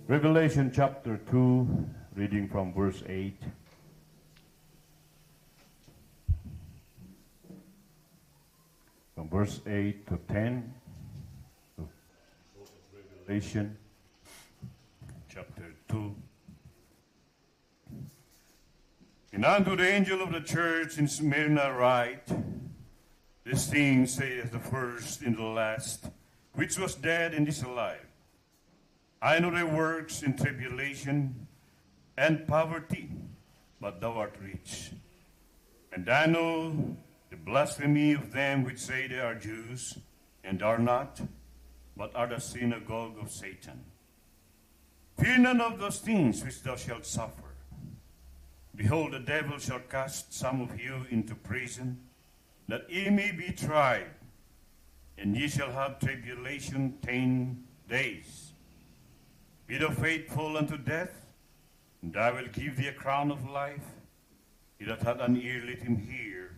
Revelation chapter 2, reading from verse 8. From verse 8 to 10. Revelation chapter 2. And unto the angel of the church in Smyrna write, This thing saith the first and the last, which was dead and is alive. I know thy works in tribulation and poverty, but thou art rich. And I know the blasphemy of them which say they are Jews, and are not, but are the synagogue of Satan. Fear none of those things which thou shalt suffer. Behold, the devil shall cast some of you into prison, that ye may be tried, and ye shall have tribulation 10 days. Be thou faithful unto death, and I will give thee a crown of life. He that hath an ear, let him hear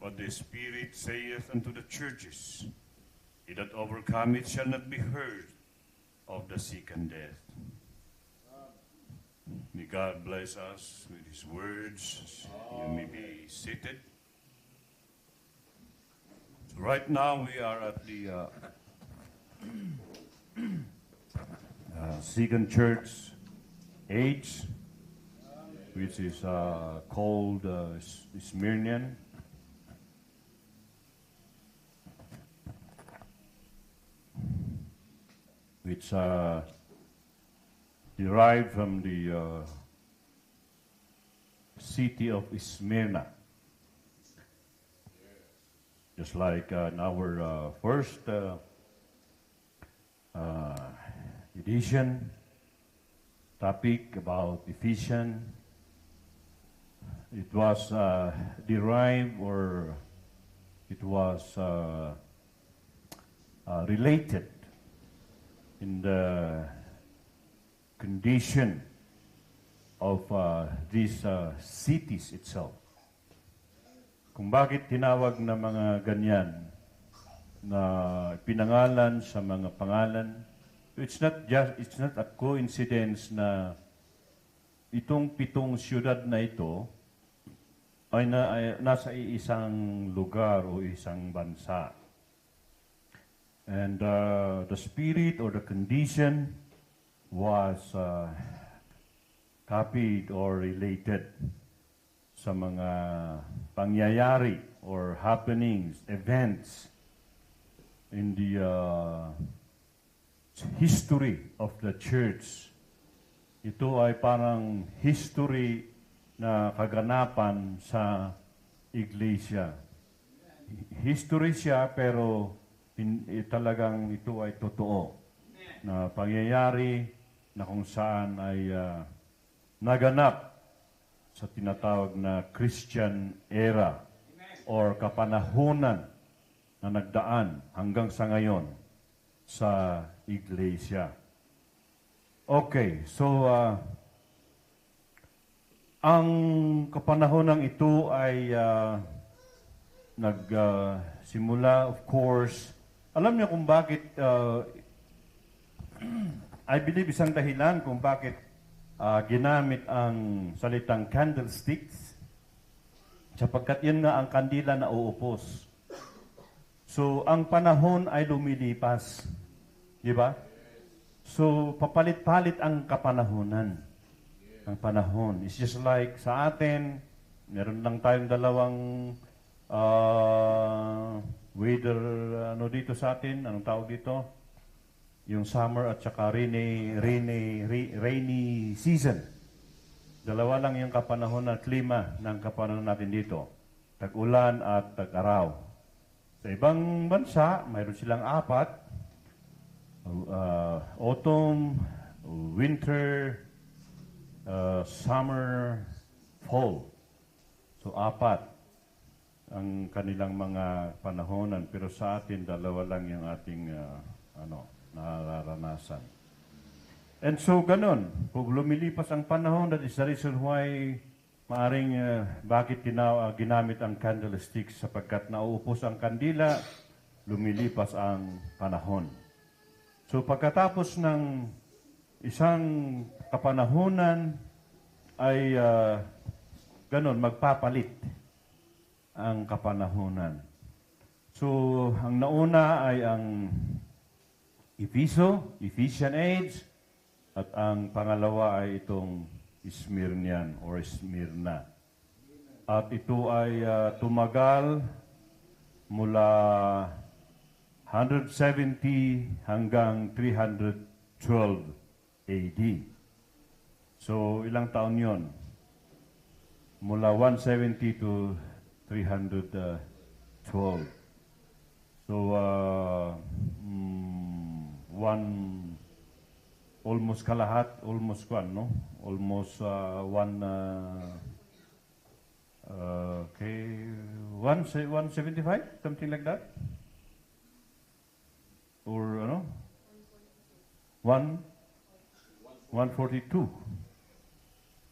what the Spirit saith unto the churches. He that overcometh shall not be heard of the second death. May God bless us with His words. You may be seated. So right now we are at the Second Church age, which is called Smyrnian. Which derived from the city of Smyrna. Just like in our first edition topic about Ephesians, it was derived, or it was related in the condition of these cities itself. Kung bakit tinawag na mga ganyan na pinangalan sa mga pangalan, it's not a coincidence na itong 7 siyudad na ito ay nasa isang lugar o isang bansa. And the spirit or the condition was copied or related sa mga pangyayari or happenings, events in the history of the church. Ito ay parang history na kaganapan sa iglesia. History siya, pero talagang ito ay totoo na pangyayari na kung saan ay naganap sa tinatawag na Christian era or kapanahunan na nagdaan hanggang sa ngayon sa iglesia. Okay, so ang kapanahunan ito ay nagsimula, of course. Alam niyo kung bakit, I believe isang dahilan kung bakit ginamit ang salitang candlesticks, sapagkat yan nga ang kandila na uupos. So, ang panahon ay lumilipas. Di ba? So, papalit-palit ang kapanahunan. Ang panahon. It's just like sa atin, meron lang tayong dalawang weather, dito sa atin, anong tawag dito? Yung summer at saka rainy season. Dalawa lang yung kapanahon at klima ng kapanahon natin dito. Tag-ulan at tag-araw. Sa ibang bansa, mayroon silang 4. Autumn, winter, summer, fall. So 4 ang kanilang mga panahonan. Pero sa atin, dalawa lang yung ating nararanasan. And so, ganun. Kung lumilipas ang panahon, that is the reason why maaring bakit ginamit ang candlestick sapagkat nauupos ang kandila, lumilipas ang panahon. So, pagkatapos ng isang kapanahunan, ay ganun, magpapalit ang kapanahunan. So, ang nauna ay ang Ephesian Age, at ang pangalawa ay itong Smyrnian or Smyrna. At ito ay tumagal mula 170 hanggang 312 AD. So, ilang taon yon? Mula 170 to 312. So, almost kalahat, almost one, no? Almost 175, something like that? Or, 142.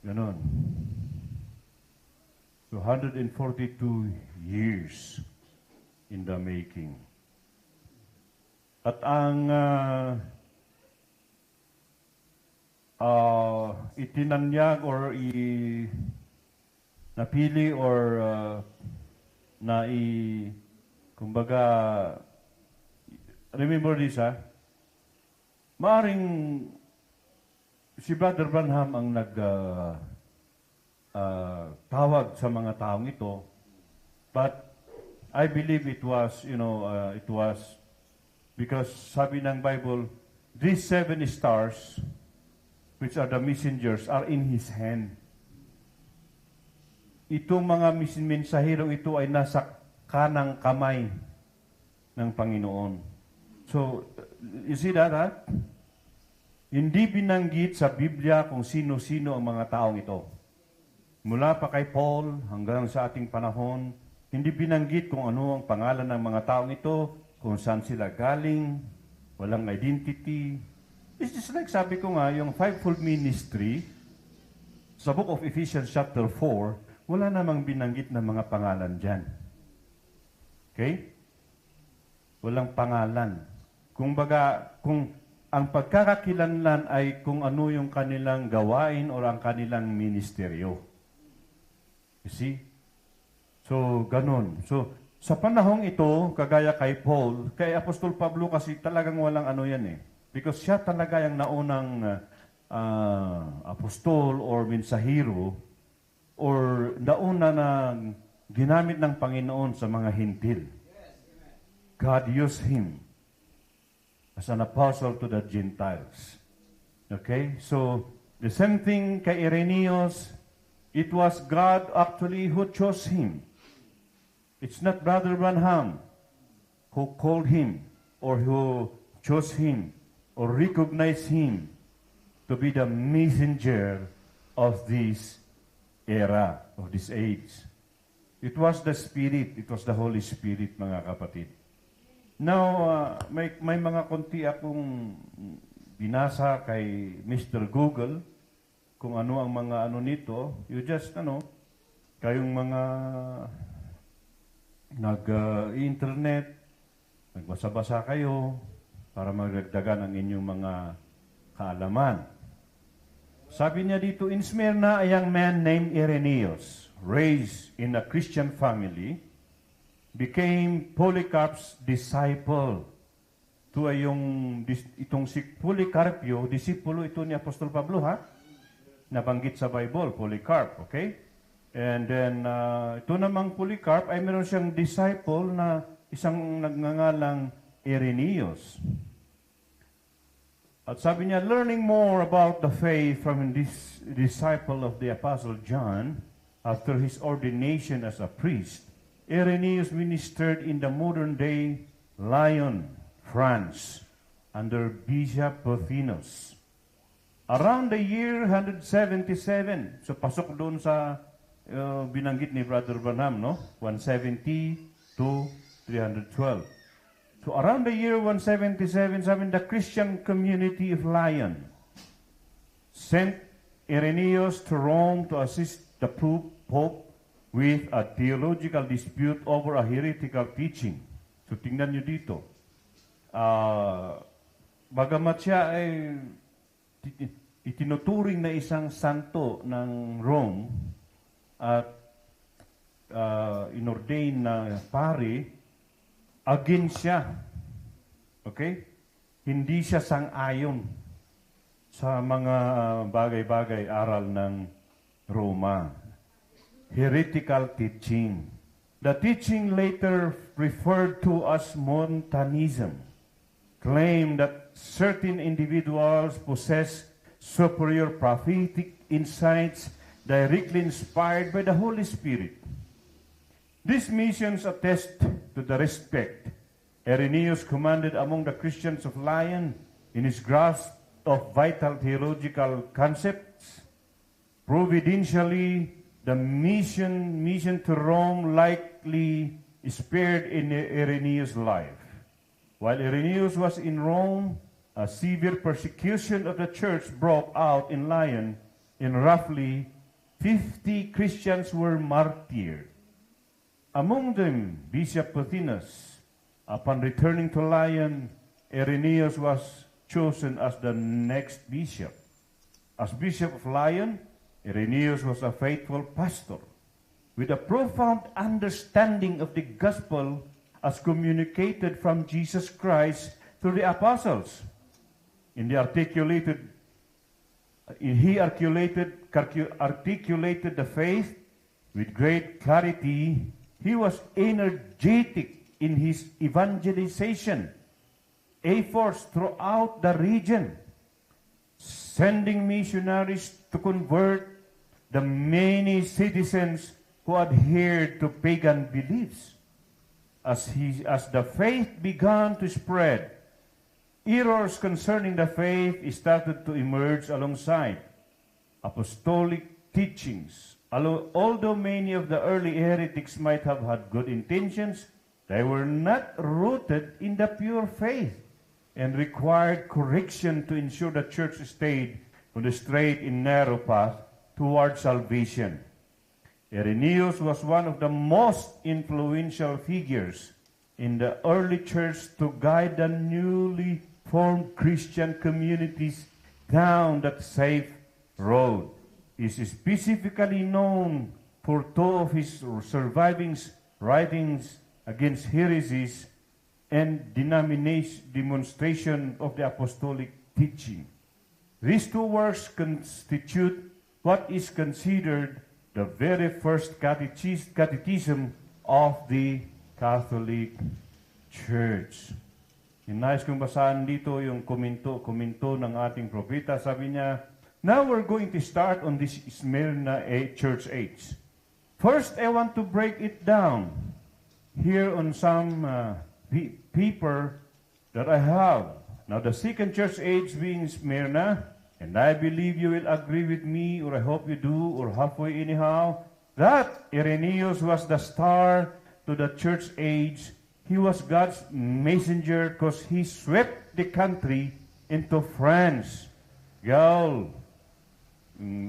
Ganon. So, 142 years in the making. At ang itinanyag or napili or kumbaga, remember this, maaring si Brother Branham ang tawag sa mga taong ito, but I believe it was, it was because sabi ng Bible, these 7 stars, which are the messengers, are in His hand. Itong mga mensahero ito ay nasa kanang kamay ng Panginoon. So, you see that, Hindi binanggit sa Biblia kung sino-sino ang mga taong ito. Mula pa kay Paul hanggang sa ating panahon, hindi binanggit kung ano ang pangalan ng mga taong ito, kung saan sila galing, walang identity. It's just like sabi ko nga, yung fivefold ministry, sa book of Ephesians chapter 4, wala namang binanggit na mga pangalan dyan. Okay? Walang pangalan. Kung ang pagkakakilanlan ay kung ano yung kanilang gawain o ang kanilang ministeryo. You see? So, ganun. So, sa panahong ito, kagaya kay Paul, kay Apostol Pablo kasi talagang walang ano yan eh. Because siya talaga yung naunang apostol or mensahero or nauna na ginamit ng Panginoon sa mga hintil. God used him as an apostle to the Gentiles. Okay? So, the same thing kay Irenaeus, it was God actually who chose him. It's not Brother Branham who called him or who chose him or recognized him to be the messenger of this era, of this age. It was the Spirit, it was the Holy Spirit, mga kapatid. Now, may mga konti akong binasa kay Mr. Google kung ano ang mga ano nito. You just, kayong mga nag-internet, nagbasa-basa kayo para magdagdagan ang inyong mga kaalaman. Sabi niya dito, in Smyrna, a young man named Irenaeus, raised in a Christian family, became Polycarp's disciple. Ito ay itong si Polycarpio, disipulo ito ni Apostol Pablo, nabanggit sa Bible, Polycarp, okay? And then, ito namang Polycarp ay meron siyang disciple na isang nagngangalang Irenaeus. At sabi niya, learning more about the faith from this disciple of the Apostle John, after his ordination as a priest, Irenaeus ministered in the modern-day Lyon, France, under Bishop Pothinus. Around the year 177, so pasok doon sa binanggit ni Brother Branham, 170 to 312. So around the year 177, the Christian community of Lyon sent Irenaeus to Rome to assist the Pope with a theological dispute over a heretical teaching. So tingnan nyo dito. Bagamat siya ay itinuturing na isang santo ng Rome at inordain na pari, against siya. Okay? Hindi siya sang-ayon sa mga bagay-bagay aral ng Roma. Heretical teaching. The teaching later referred to as Montanism claimed that certain individuals possess superior prophetic insights directly inspired by the Holy Spirit. These missions attest to the respect Irenaeus commanded among the Christians of Lyon in his grasp of vital theological concepts. Providentially, the mission to Rome likely spared in Irenaeus' life. While Irenaeus was in Rome, a severe persecution of the church broke out in Lyon, and roughly 50 Christians were martyred. Among them, Bishop Pothinus. Upon returning to Lyon, Irenaeus was chosen as the next bishop. As Bishop of Lyon, Irenaeus was a faithful pastor with a profound understanding of the gospel as communicated from Jesus Christ through the apostles. He articulated the faith with great clarity. He was energetic in his evangelization efforts throughout the region, sending missionaries to convert the many citizens who adhered to pagan beliefs. As the faith began to spread, errors concerning the faith started to emerge alongside apostolic teachings. Although many of the early heretics might have had good intentions, they were not rooted in the pure faith and required correction to ensure the church stayed on the straight and narrow path toward salvation. Irenaeus was one of the most influential figures in the early church to guide the newly formed Christian communities down that safe road. He is specifically known for two of his surviving writings against heresies and demonstration of the apostolic teaching. These two works constitute what is considered the very first catechism of the Catholic Church. Nais kong basahan dito yung komento ng ating propeta. Sabi niya, now we're going to start on this Smyrna church age. First, I want to break it down here on some paper that I have. Now, the second church age being Smyrna, and I believe you will agree with me, or I hope you do, or halfway anyhow, that Irenaeus was the star to the church age. He was God's messenger because he swept the country into France. Gaul,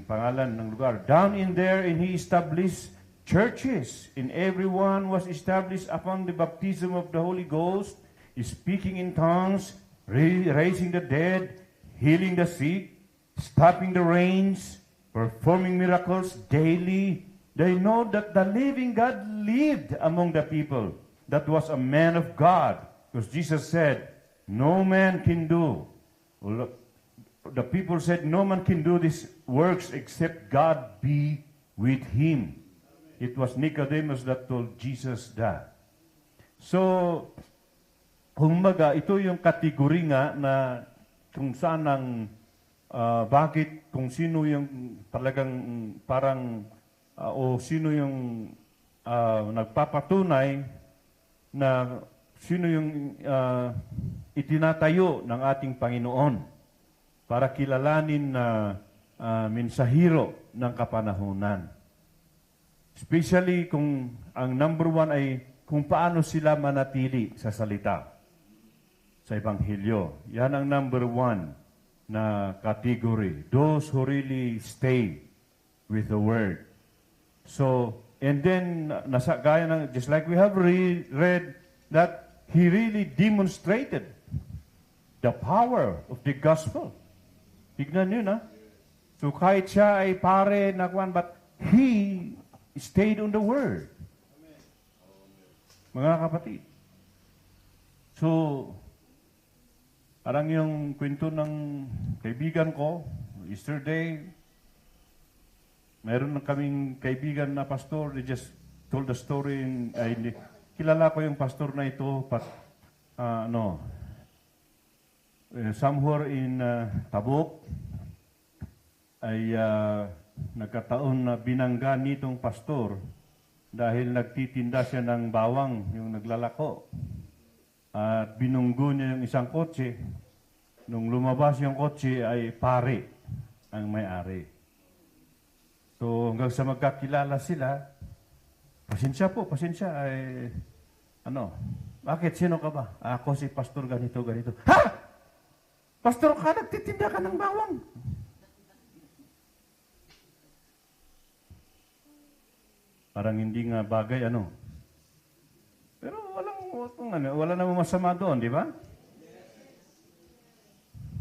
pangalan ng lugar. Down in there, and he established churches, and everyone was established upon the baptism of the Holy Ghost, speaking in tongues, raising the dead, healing the sick, stopping the rains, performing miracles daily. They know that the living God lived among the people. That was a man of God. Because Jesus said, no man can do. The people said, no man can do these works except God be with him. It was Nicodemus that told Jesus that. So, kumbaga, ito yung kategori nga na kung saan ang bakit, kung sino yung talagang parang o sino yung nagpapatunay na sino yung itinatayo ng ating Panginoon para kilalanin na mensahero ng kapanahunan. Especially kung ang number one ay kung paano sila manatili sa salita. sa Ebanghelyo. Yan ang number one na category. Those who really stay with the Word. So, and then, gaya ng, just like we have read, that he really demonstrated the power of the gospel. Tignan nyo na. So, kahit siya ay pare na kwan, but he stayed on the Word. Mga kapatid. So, parang yung kwento ng kaibigan ko, yesterday, mayroon na kaming kaibigan na pastor, they just told the story, kilala ko yung pastor na ito, somewhere in Tabuk, ay nagkataon na binangga nitong pastor dahil nagtitinda siya ng bawang, yung naglalako. At binunggo niya yung isang kotse. Nung lumabas yung kotse ay pare ang may-ari. So hanggang sa magkakilala sila, pasensya, ay bakit, sino ka ba? Ako si pastor ganito. Ha? Pastor ka, nagtitinda ka ng bawang. Parang hindi nga bagay, Pero wala namang masama doon, di ba?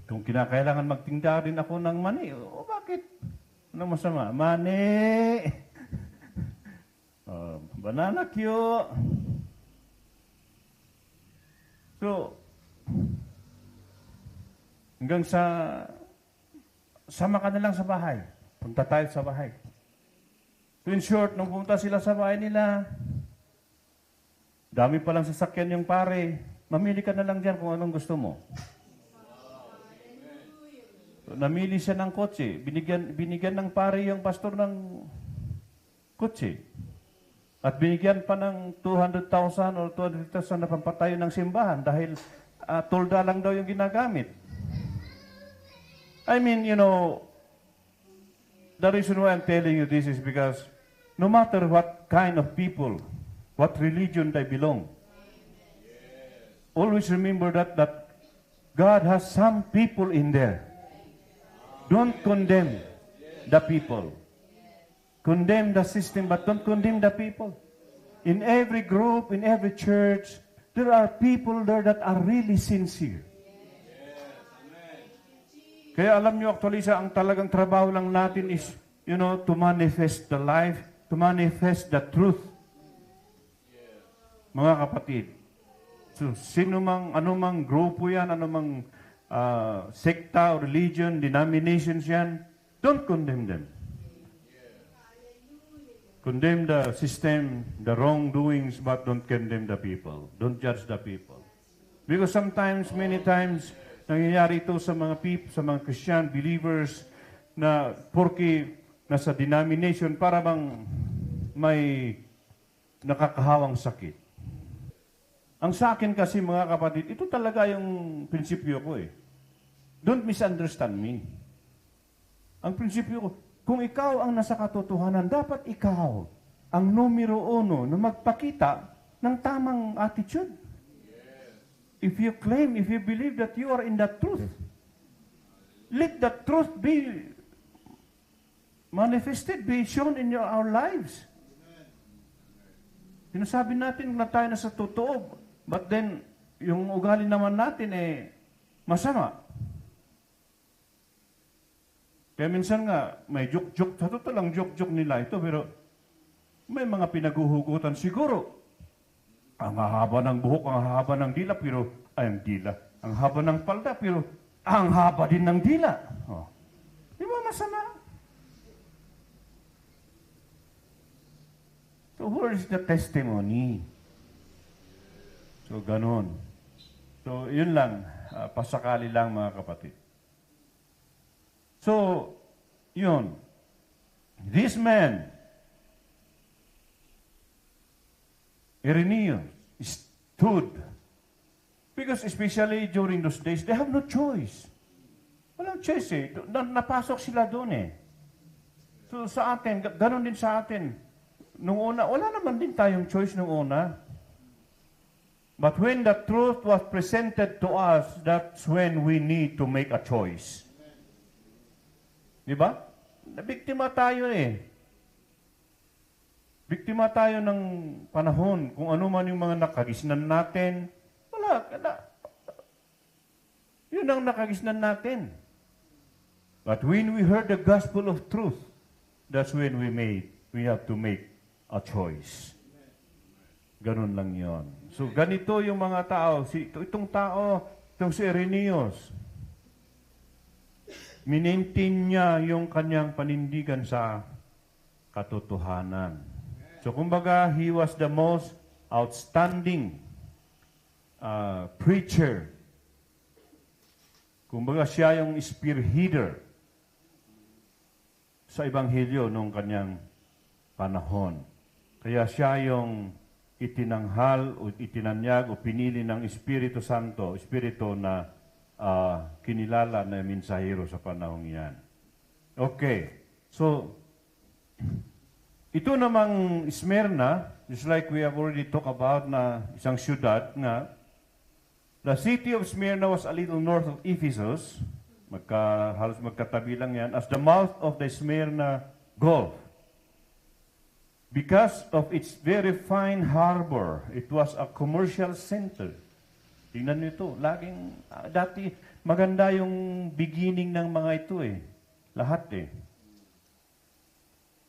Kung kinakailangan magtinda rin ako ng mani, bakit? Anong masama? Mani! Banana Q! So, hanggang sama ka na lang sa bahay. Punta tayo sa bahay. So in short, nung pumunta sila sa bahay nila, dami palang sasakyan yung pare, mamili ka na lang dyan kung anong gusto mo. So, namili siya ng kotse, binigyan ng pare yung pastor ng kotse. At binigyan pa ng 200,000 or 200,000 na pampatayo ng simbahan dahil tolda lang daw yung ginagamit. I mean, the reason why I'm telling you this is because no matter what kind of people, what religion they belong, always remember that God has some people in there. Don't condemn the people. Condemn the system, but don't condemn the people. In every group, in every church, there are people there that are really sincere. Kaya alam nyo, actually, ang talagang trabaho lang natin is, to manifest the life, to manifest the truth. Mga kapatid. So, anumang grupo yan, anumang sekta or religion, denominations yan, don't condemn them. Condemn the system, the wrongdoings, but don't condemn the people. Don't judge the people. Because sometimes, many times, nangyayari ito sa mga sa mga Christian believers na porke nasa denomination para bang may nakakahawang sakit. Ang sa akin kasi mga kapatid, ito talaga yung prinsipyo ko eh. Don't misunderstand me. Ang prinsipyo ko, kung ikaw ang nasa katotohanan, dapat ikaw ang numero uno na magpakita ng tamang attitude. If you claim, if you believe that you are in the truth, let the truth be manifested, be shown in our lives. Sinasabi natin na tayo na sa totoo, but then, yung ugali naman natin masama. Kaya minsan nga, may joke-joke, sa totoo lang joke-joke nila ito, pero may mga pinaguhugutan siguro. Ang haba ng buhok, ang haba ng dila, ang haba ng palda, pero ang haba din ng dila. Oh. Di ba masama? So where is the testimony? So ganon. So yun lang, pasakali lang mga kapatid. So, yun. This man, Irenaeus, stood. Because especially during those days, they have no choice. Walang choice eh. Napasok sila doon eh. So sa atin, ganon din sa atin. Nung una, wala naman din tayong choice nung una. But when the truth was presented to us, that's when we need to make a choice. Di ba? Biktima tayo eh. Biktima tayo ng panahon. Kung ano man yung mga nakagisnan natin, wala. Yun ang nakagisnan natin. But when we heard the gospel of truth, that's when we have to make a choice. Ganun lang yon. So, ganito yung mga tao. Itong tao, itong si Irenaeus, minintin niya yung kanyang panindigan sa katotohanan. So, kumbaga, he was the most outstanding preacher. Kumbaga, siya yung spearheader sa Ebanghelyo nung kanyang panahon. Kaya siya yung itinanghal o itinanyag o pinili ng Espiritu Santo, Espiritu na kinilala na mensahero sa panahong yan. Okay. So, ito namang Smyrna, just like we have already talked about na isang syudad nga, the city of Smyrna was a little north of Ephesus, halos magkatabi lang yan, as the mouth of the Smyrna Gulf. Because of its very fine harbor, it was a commercial center. Tingnan niyo ito, dati maganda yung beginning ng mga ito eh. Lahat eh.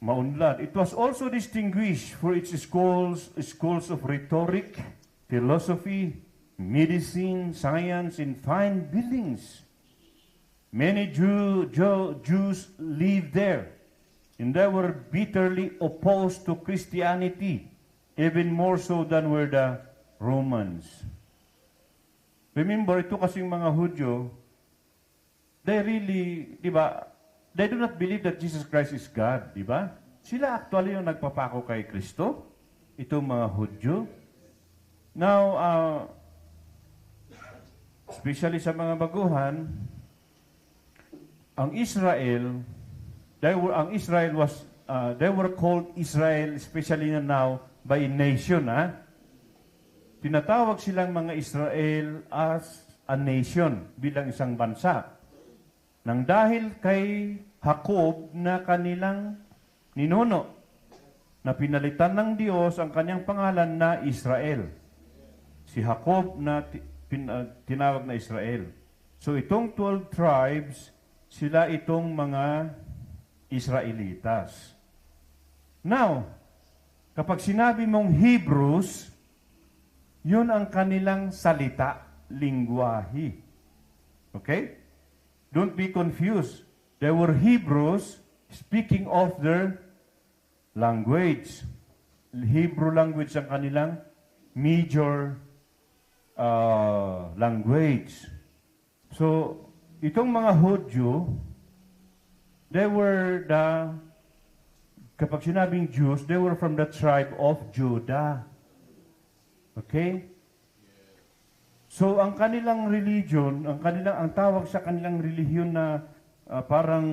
Maunlad. It was also distinguished for its schools of rhetoric, philosophy, medicine, science, and fine buildings. Many Jews lived there. And they were bitterly opposed to Christianity, even more so than were the Romans. Remember, ito kasing mga Hudyo, they really, di ba, they do not believe that Jesus Christ is God, di ba? Sila actually yung nagpapako kay Kristo, itong mga Hudyo. Now, especially sa mga baguhan, ang Israel, they were called Israel, especially now, by nation, Tinatawag silang mga Israel as a nation, bilang isang bansa. Nang dahil kay Jacob na kanilang ninuno, na pinalitan ng Diyos ang kanyang pangalan na Israel. Si Jacob na tinawag na Israel. So itong 12 tribes, sila itong mga Israelitas. Now, kapag sinabi mong Hebrews, yun ang kanilang salita, lingwahe. Okay? Don't be confused. They were Hebrews speaking of their language. Hebrew language ang kanilang major language. So, itong mga Hudyo, they were kapag sinabing Jews, they were from the tribe of Judah. Okay? So, ang kanilang religion, ang tawag sa kanilang relihiyon na parang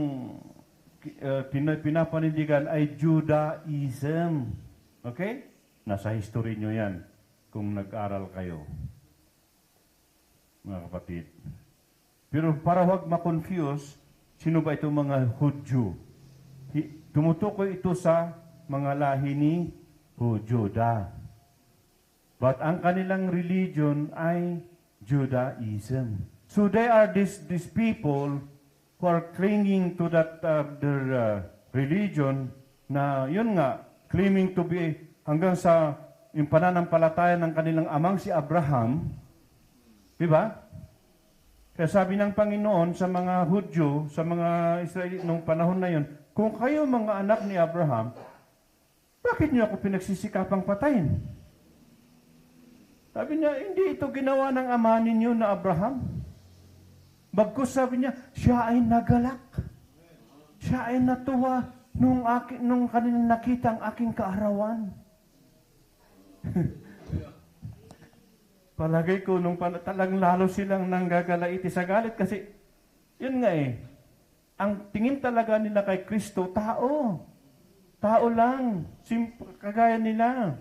pinapanindigan ay Judaism. Okay? Nasa history nyo yan, kung nag-aral kayo, mga kapatid. Pero para huwag ma-confuse, sino ba itong mga Hudyo? Tumutukoy ito sa mga lahi ni Judah. But ang kanilang religion ay Judaism. So they are these people who are clinging to that their religion na yun nga, claiming to be hanggang sa yung pananampalataya ng kanilang amang si Abraham. Diba? Kaya sabi ng Panginoon sa mga Hudyo, sa mga Israeli nung panahon na yun, kung kayo mga anak ni Abraham, bakit niyo ako pinagsisikapang patayin? Sabi niya, hindi ito ginawa ng ama ninyo na Abraham. Bagkus sabi niya, siya ay nagalak. Siya ay natuwa nung kanilang nakita ang aking kaarawan. Palagay ko, nung talagang lalo silang nanggagalaiti sa galit kasi, yun nga ang tingin talaga nila kay Kristo, tao. Tao lang. Kagaya nila.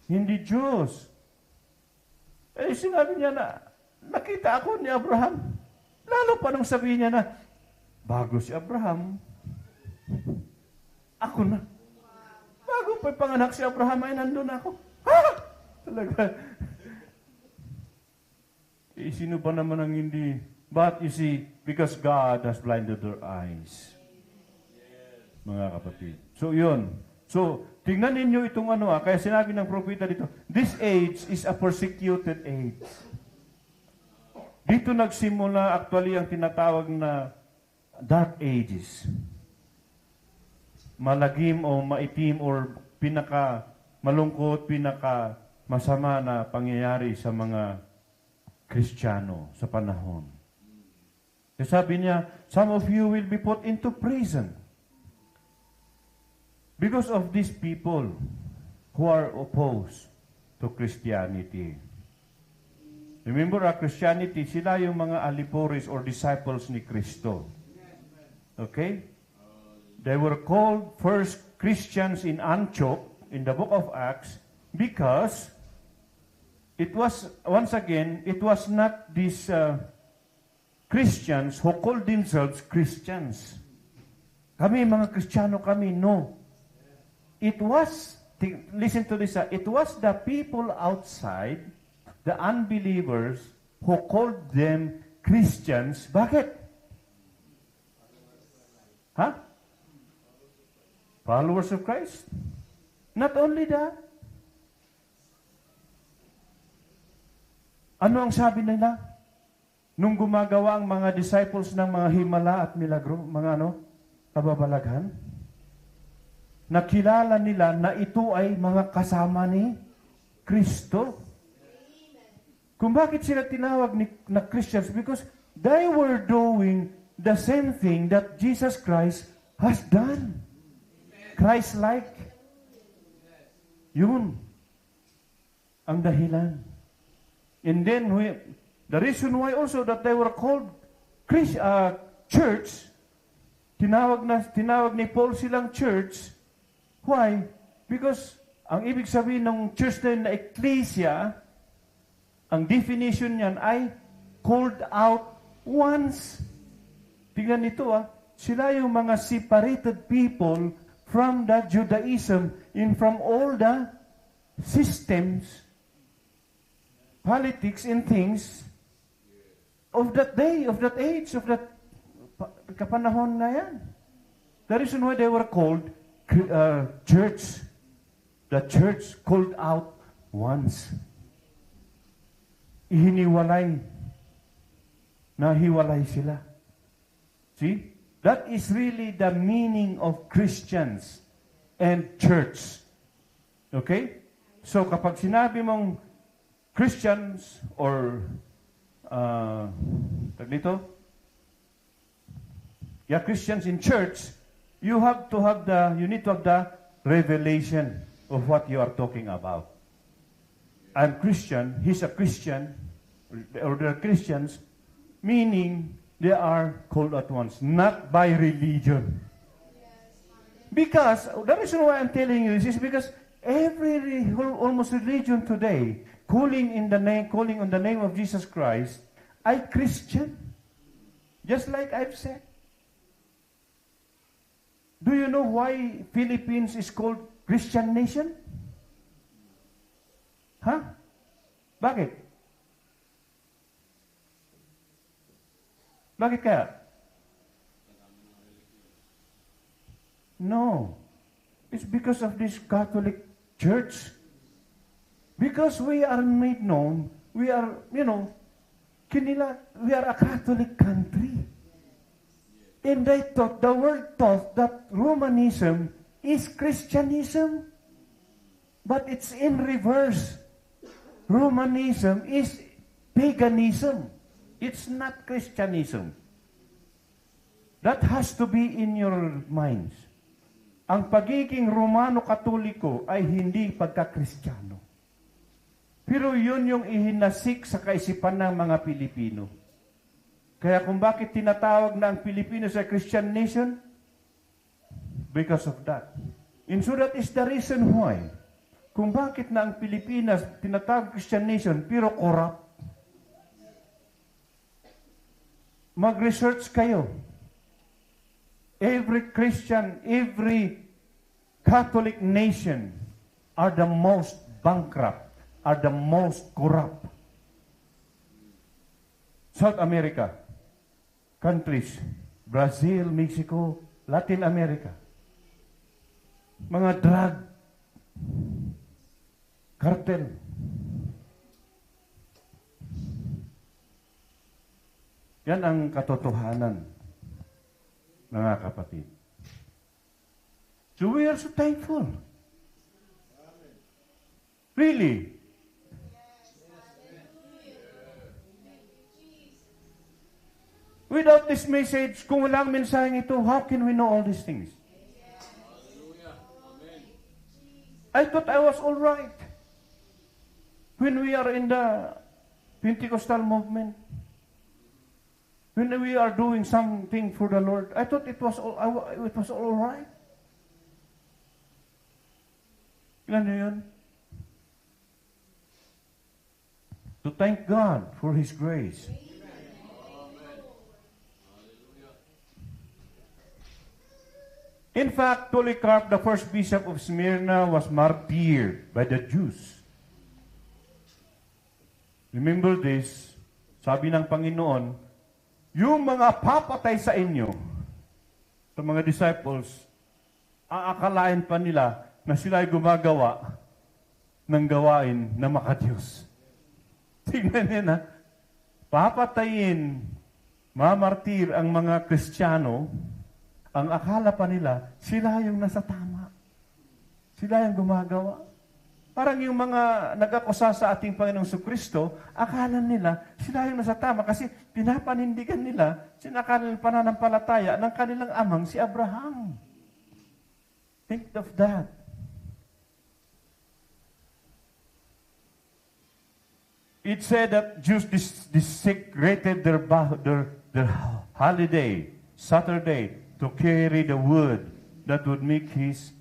Hindi Diyos. Eh, sinabi niya na, nakita ako ni Abraham. Lalo pa nung sabihin niya na, bago si Abraham, ako na. Bago pa panganak si Abraham ay nandun ako. Ha? Talaga. Eh, sino pa naman ang hindi? But you see, because God has blinded their eyes. Mga kapatid. So, yun. So, tingnan ninyo itong kaya sinabi ng propeta dito, this age is a persecuted age. Dito nagsimula actually ang tinatawag na dark ages. Malagim o maitim or pinaka malungkot, pinaka masama na pangyayari sa mga Kristiyano sa panahon. Kasi sabi niya, some of you will be put into prison because of these people who are opposed to Christianity. Remember, Christianity, sila yung mga alipores or disciples ni Kristo. Okay? They were called first Christians in Antioch in the book of Acts because it was, once again, it was not these Christians who called themselves Christians. Kami, mga Kristiyano kami, no. It was, listen to this, it was the people outside, the unbelievers, who called them Christians. Bakit? Huh? Followers of Christ. Not only that. Ano ang sabi nila? Nung gumagawa ang mga disciples ng mga himala at milagro, mga kababalaghan, nakilala nila na ito ay mga kasama ni Kristo. Kung bakit sila tinawag na Christians? Because they were doing the same thing that Jesus Christ has done. Christ-like. Yun ang dahilan. And then, the reason why also that they were called church, tinawag ni Paul silang church. Why? Because ang ibig sabihin ng church na ecclesia, ang definition niyan ay called out ones. Tingnan nito sila yung mga separated people from the Judaism and from all the systems, politics and things of that day, of that age, of that kapanahon na yan. The reason why they were called church, the church called out once. Ihiniwalay. Nahiwalay sila. See? That is really the meaning of Christians and church. Okay? So kapag sinabi mong Christians or Christians in church, you need to have the revelation of what you are talking about. I'm Christian, he's a Christian, or they're Christians, meaning they are called at once, not by religion. Because, the reason why I'm telling you this is because almost religion today, calling on the name of Jesus Christ, ay Christian. Just like I've said. Do you know why Philippines is called Christian nation? Huh? Bakit? Bakit kaya? No. It's because of this Catholic Church. Because we are made known, we are, we are a Catholic country. And the world thought that Romanism is Christianism. But it's in reverse. Romanism is paganism. It's not Christianism. That has to be in your minds. Ang pagiging Romano-Katoliko ay hindi pagka-Kristiyano. Pero yun yung ihinasik sa kaisipan ng mga Pilipino. Kaya kung bakit tinatawag na ang Pilipinas ay Christian nation? Because of that. And so that is the reason why kung bakit na ang Pilipinas tinatawag Christian nation pero corrupt. Mag-research kayo. Every Christian, every Catholic nation are the most bankrupt, are the most corrupt. South America, countries, Brazil, Mexico, Latin America, mga drug cartel. Yan ang katotohanan, mga kapatid. So we are so thankful. Really. Without this message, kung walang mensaheng ito, how can we know all these things? I thought I was all right. When we are in the Pentecostal movement, when we are doing something for the Lord, I thought it was all right. Ilan na yun? To thank God for His grace. In fact, Polycarp, the first bishop of Smyrna, was martyred by the Jews. Remember this, sabi ng Panginoon, yung mga papatay sa inyo, sa mga disciples, aakalain pa nila na sila ay gumagawa ng gawain na makadiyos. Tingnan niyo na, papatayin, mamartir ang mga Kristiyano, ang akala pa nila, sila yung nasa tama. Sila yung gumagawa. Parang yung mga nag-akusa sa ating Panginoong Kristo, akala nila, sila yung nasa tama kasi pinapanindigan nila, sinakala nila pananampalataya ng kanilang amang si Abraham. Think of that. It said that Jews desecrated their holiday, Saturday, to carry the wood that would make his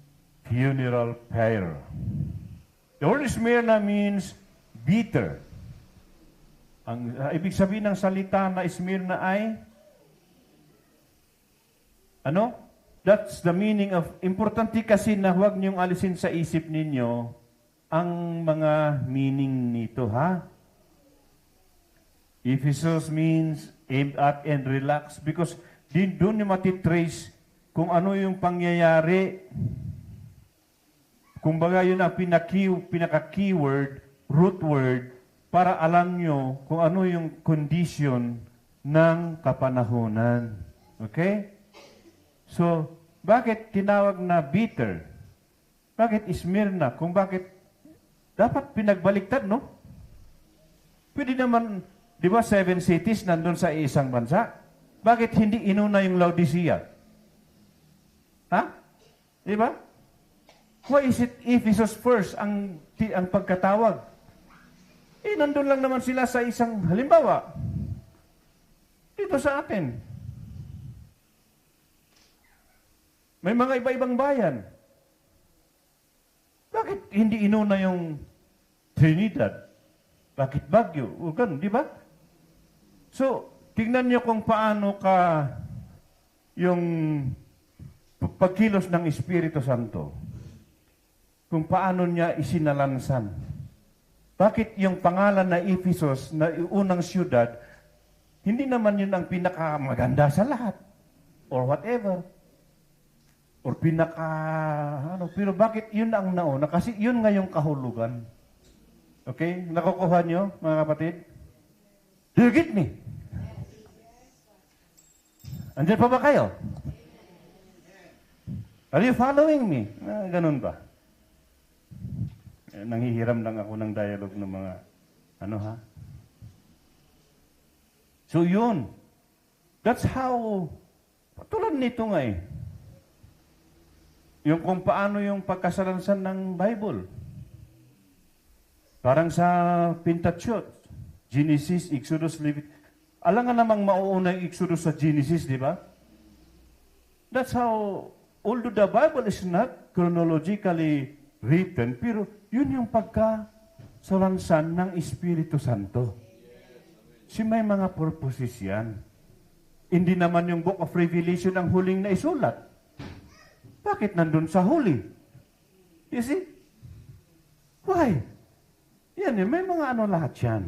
funeral pyre. The word Smyrna means bitter. Ang ibig sabihin ng salita na Smyrna ay ano? That's the meaning of, importante kasi na huwag niyong alisin sa isip ninyo ang mga meaning nito, ha? Ephesus means aimed at and relax because doon niyo matitrace kung ano yung pangyayari. Kumbaga yun ang pinaka-keyword, root word, para alam nyo kung ano yung condition ng kapanahunan. Okay? So, bakit tinawag na bitter? Bakit Smyrna? Kung bakit dapat pinagbaliktad, no? Pwede naman, di ba, 7 cities nandun sa isang bansa? Bakit hindi inuna yung Laodicea? Ha? Di ba? Why is it Ephesus first ang pagkatawag? Nandun lang naman sila sa isang halimbawa. Dito sa atin. May mga iba-ibang bayan. Bakit hindi inuna yung Trinidad? Bakit Baguio? O ganun, di ba? So, tingnan niyo kung paano ka yung pagkilos ng Espiritu Santo. Kung paano niya isinalansan. Bakit yung pangalan na Ephesus, na unang siyudad, hindi naman yun ang pinakamaganda sa lahat. Or whatever. Or pero bakit yun ang nauna? Kasi yun nga yung kahulugan. Okay? Nakukuha niyo, mga kapatid? Do you get me? Andiyan pa ba kayo? Are you following me? Ganun ba? Nanghihiram lang ako ng dialogue ng mga, So yun. That's how, tulad nito nga eh. Yung kung paano yung pagkasalansan ng Bible. Parang sa Pentateuch, Genesis, Exodus, Leviticus. Alam nga namang mauuna yung Exodus sa Genesis, di ba? That's how, although the Bible is not chronologically written, pero yun yung pagkasalansan ng Espiritu Santo. May mga purposes yan. Hindi naman yung Book of Revelation ang huling na isulat. Bakit nandun sa huli? You see? Why? Yan, may mga lahat yan.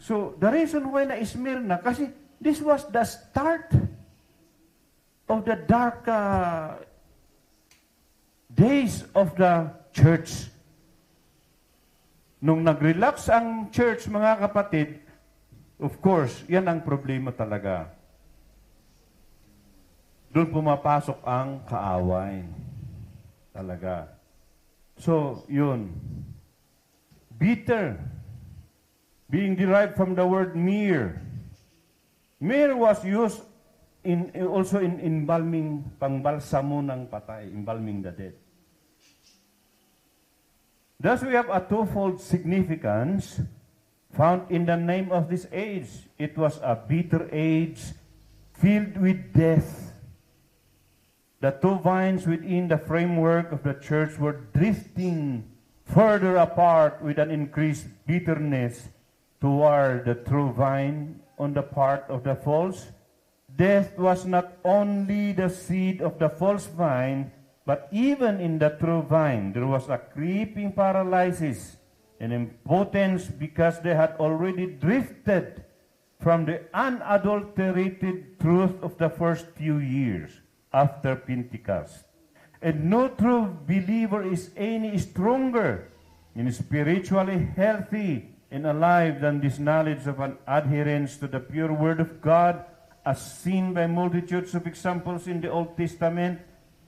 So, the reason why na Smyrna, kasi this was the start of the dark days of the church. Nung nag-relax ang church, mga kapatid, of course, yan ang problema talaga. Doon pumapasok ang kaaway. Talaga. So, yun. Bitter. Being derived from the word myrrh. Myrrh was used also in embalming, pangbalsamo ng patay, embalming the dead. Thus, we have a twofold significance found in the name of this age. It was a bitter age filled with death. The two vines within the framework of the church were drifting further apart with an increased bitterness toward the true vine on the part of the false. Death was not only the seed of the false vine, but even in the true vine, there was a creeping paralysis and impotence because they had already drifted from the unadulterated truth of the first few years after Pentecost. And no true believer is any stronger and spiritually healthy and alive than this knowledge of an adherence to the pure Word of God, as seen by multitudes of examples in the Old Testament.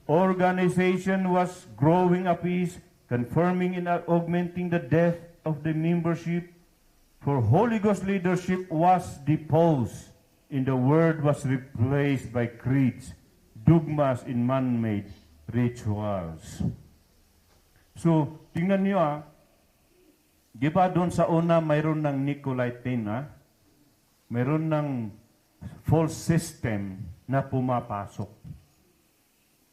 Organization was growing apace, confirming and augmenting the depth of the membership, for Holy Ghost leadership was deposed, and the Word was replaced by creeds, dogmas, and man-made rituals. So, tingnan niyo di ba doon sa una mayroon ng Nicolaitane, mayroon ng false system na pumapasok.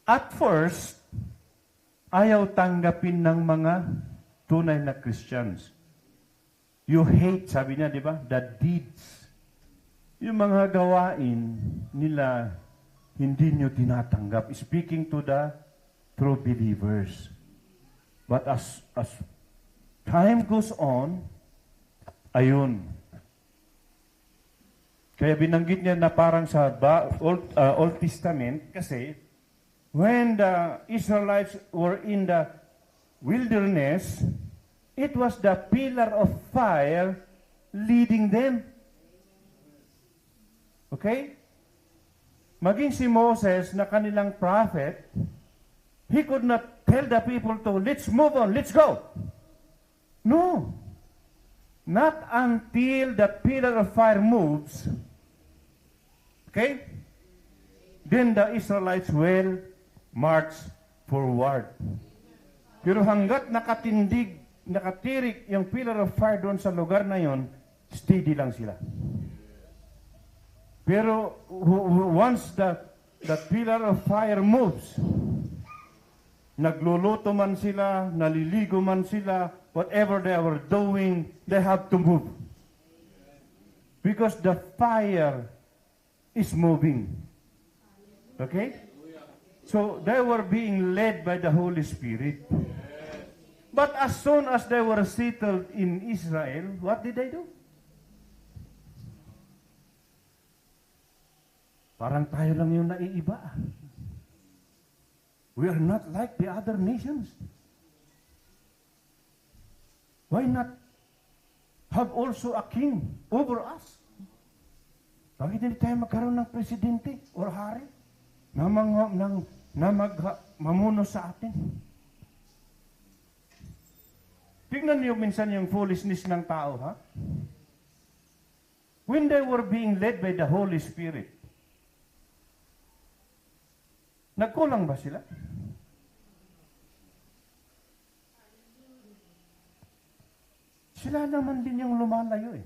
At first, ayaw tanggapin ng mga tunay na Christians. You hate, sabi niya, di ba? The deeds. Yung mga gawain nila, hindi nyo tinatanggap. Speaking to the true believers. But as time goes on, ayun. Kaya binanggit niya na parang sa Old Testament, kasi when the Israelites were in the wilderness, it was the pillar of fire leading them. Okay? Maging si Moses na kanilang prophet, he could not tell the people to, let's move on, let's go. No. Not until the pillar of fire moves, okay, then the Israelites will march forward. Pero hanggat nakatirik yung pillar of fire doon sa lugar na yon, steady lang sila. Pero once the pillar of fire moves, nagluluto man sila, naliligo man sila, whatever they were doing, they have to move. Because the fire is moving. Okay? So they were being led by the Holy Spirit. But as soon as they were settled in Israel, what did they do? Parang tayo lang yung naiiba. We are not like the other nations. Why not have also a king over us? Bakit hindi tayo magkaroon ng presidente or hari na mamuno sa atin? Tingnan niyo minsan yung foolishness ng tao, ha? When they were being led by the Holy Spirit, nagkulang ba sila? Sila naman din yung lumalayo eh.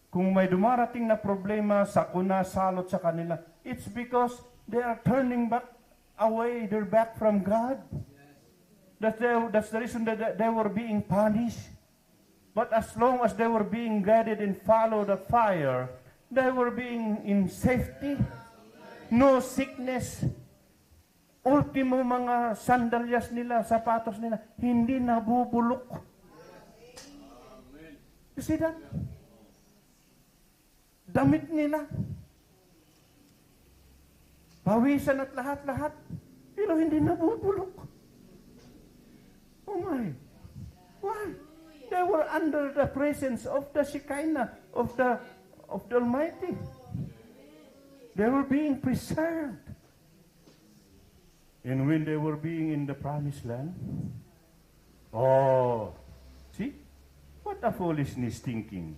Kung may dumarating na problema, sakuna, salot sa kanila, it's because they are turning back away, their back from God. That's the reason that they were being punished. But as long as they were being guided and follow the fire, they were being in safety, no sickness. Ultimo mga sandalyas nila, sapatos nila, hindi nabubulok. You see that? Damit nila. Pawisan at lahat-lahat. Pero hindi nabubulok. Oh my. Why? They were under the presence of the Shekinah, of the Almighty. They were being preserved. And when they were being in the promised land, oh, see? What a foolishness thinking.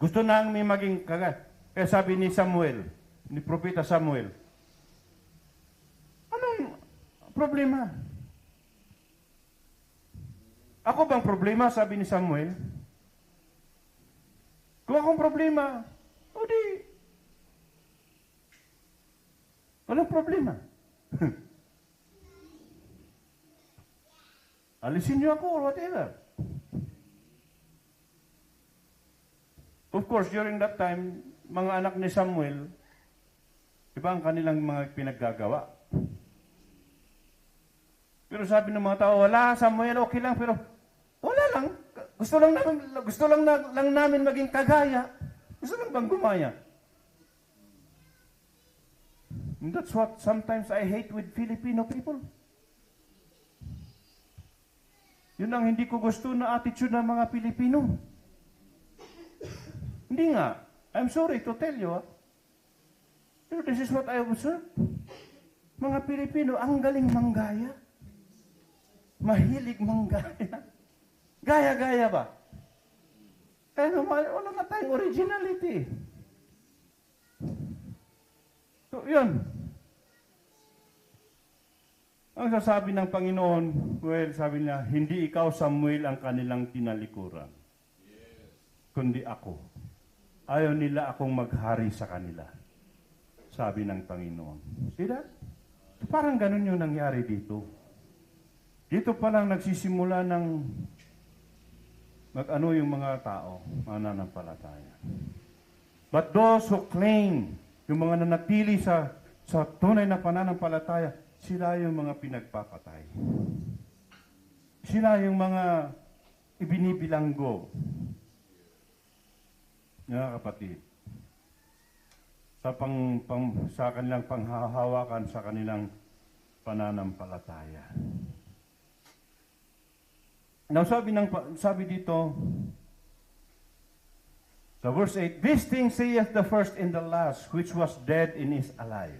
Gusto nang may maging kagad. Kaya sabi ni Samuel, ni Propeta Samuel, anong problema? Ako bang problema? Sabi ni Samuel. Kung akong problema, o di, walang problema. Alisin niyo ako or whatever. Of course, during that time, mga anak ni Samuel, iba ang kanilang mga pinaggagawa. Pero sabi ng mga tao, wala, Samuel, okay lang, pero wala lang. Gusto lang namin maging kagaya. Gusto lang bang gumaya? And that's what sometimes I hate with Filipino people. Yun ang hindi ko gusto na attitude ng mga Pilipino. Hindi nga. I'm sorry to tell you. Pero this is what I observe. Mga Pilipino, ang galing manggaya. Mahilig manggaya. Gaya-gaya ba? Kaya wala nga tayong originality. So, yun. Ang sasabi ng Panginoon, well, sabi niya, hindi ikaw, Samuel, ang kanilang tinalikuran, kundi ako. Ayaw nila akong maghari sa kanila. Sabi ng Panginoon. See that? So, parang ganun yung nangyari dito. Dito pa lang nagsisimula ng mag-ano yung mga tao, mga nanampalataya. But those who claim, yung mga nanatili sa tunay na pananampalataya, sila yung mga pinagpapatay. Sila yung mga ibinibilanggo. Mga kapatid, sa kanilang panghahawakan sa kanilang pananampalataya. Now, sabi dito, sa verse 8, "These things saith the first and the last, which was dead and is alive."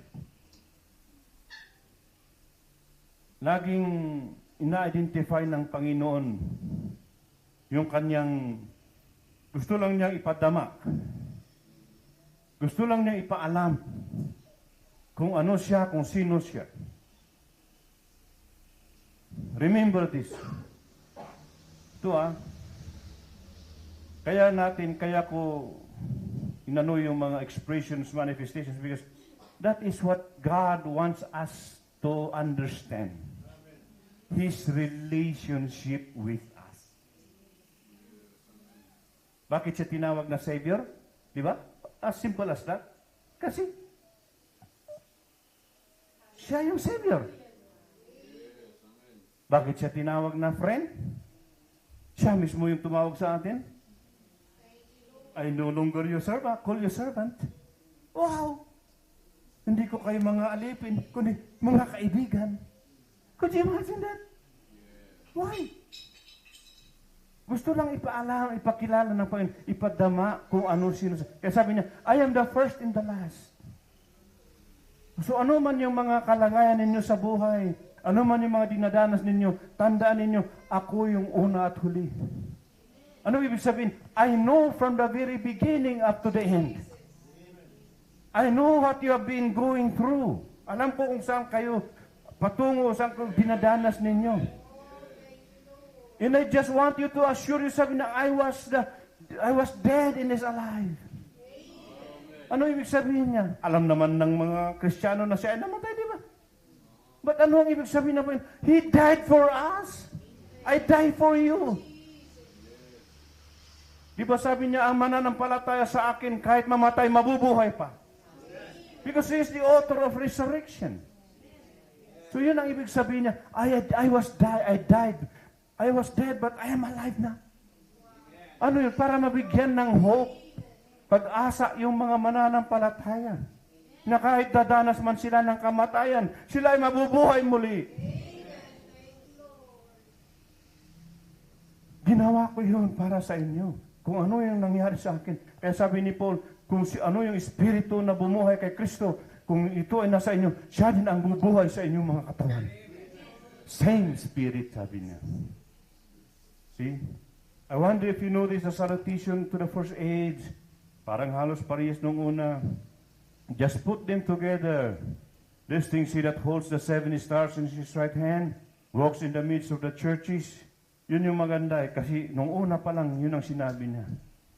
Laging ina-identify ng Panginoon yung kanyang gusto lang niyang ipadama. Gusto lang niyang ipaalam kung ano siya, kung sino siya. Remember this. Ito kaya ko inano yung mga expressions, manifestations, because that is what God wants us to understand. His relationship with us. Bakit siya tinawag na Savior? Di ba? As simple as that. Kasi siya yung Savior. Bakit siya tinawag na friend? Siya mismo yung tumawag sa atin. I no longer your servant, call your servant. Wow! Hindi ko kayo mga alipin, kundi mga kaibigan. Could you imagine that? Why? Gusto lang ipaalam, ipakilala ng Panginoon, ipadama kung ano sino. Kaya sabi niya, I am the first and the last. So ano man yung mga kalagayan ninyo sa buhay, ano man yung mga dinadanas ninyo, tandaan ninyo, ako yung una at huli. Ano ibig sabihin? I know from the very beginning up to the end. I know what you have been going through. Alam ko kung saan kayo patungo, saan kayo dinadanas ninyo. And I just want you to assure yourself na I was dead and is alive. Ano ibig sabihin niya? Alam naman ng mga Kristiyano na siya ay namatay, di ba? But ano ang ibig sabihin na po yun? He died for us. I die for you. Di ba sabi niya, ang mananampalataya sa akin, kahit mamatay, mabubuhay pa. Because He is the author of resurrection. So yun ang ibig sabihin niya, I died. I was dead, but I am alive na. Ano yun? Para mabigyan ng hope, pag-asa yung mga mananampalataya. Na kahit dadanas man sila ng kamatayan, sila ay mabubuhay muli. Ginawa ko yun para sa inyo. Kung ano yung nangyari sa akin. Kaya sabi ni Paul, kung ano yung espiritu na bumuhay kay Kristo, kung ito ay nasa inyo, siya din ang bubuhay sa inyong mga katawan. Same spirit, sabi niya. See? I wonder if you notice the salutation to the first age. Parang halos parehas nung una. Just put them together. This thing, see that holds the 7 stars in his right hand, walks in the midst of the churches. Yun yung maganda eh, kasi nung una pa lang, yun ang sinabi niya.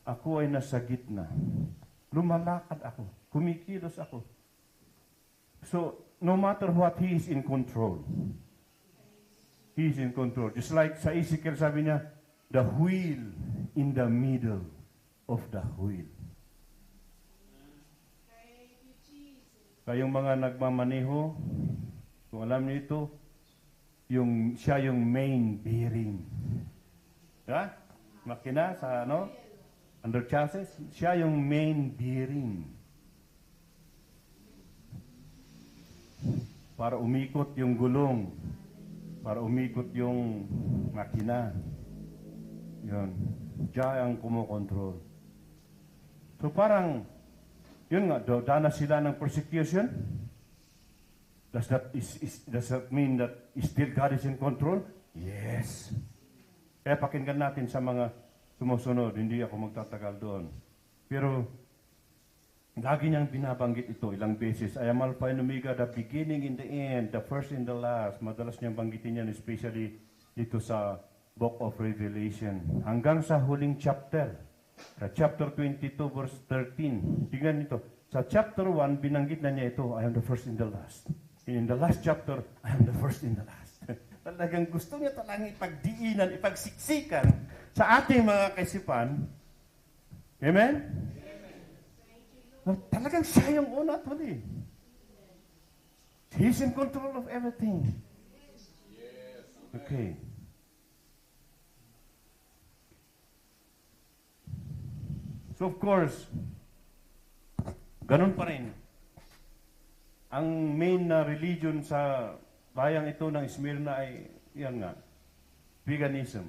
Ako ay nasa gitna. Lumalakad ako. Kumikilos ako. So, no matter what, He is in control. He is in control. Just like sa Ezekiel, sabi niya, the wheel in the middle of the wheel. Kayong mga nagmamaneho, kung alam niyo ito, siya yung main bearing. Ha? Makina sa under chassis, siya yung main bearing. Para umikot yung gulong, para umikot yung makina. Yun. Siya ang kumokontrol. So parang, yun nga, danas sila ng persecution. Does that mean that still God is in control? Yes. Kaya pakinggan natin sa mga sumusunod. Hindi ako magtatagal doon. Pero, lagi niyang binabanggit ito ilang beses. I am Alpha and Omega, the beginning and the end, the first and the last. Madalas niyang banggitin yan, especially dito sa Book of Revelation. Hanggang sa huling chapter. Sa chapter 22, verse 13. Tingnan nito. Sa chapter 1, binanggit na niya ito, I am the first and the last. In the last chapter, I am the first and the last. Talagang gusto niya talagang ipagdiinan, ipagsiksikan sa ating mga kaisipan. Amen? Talagang siya yung una at huli. He's in control of everything. Okay. So of course, ganun pa rin. Ang main na religion sa bayang ito ng Smyrna ay, yan nga, paganism.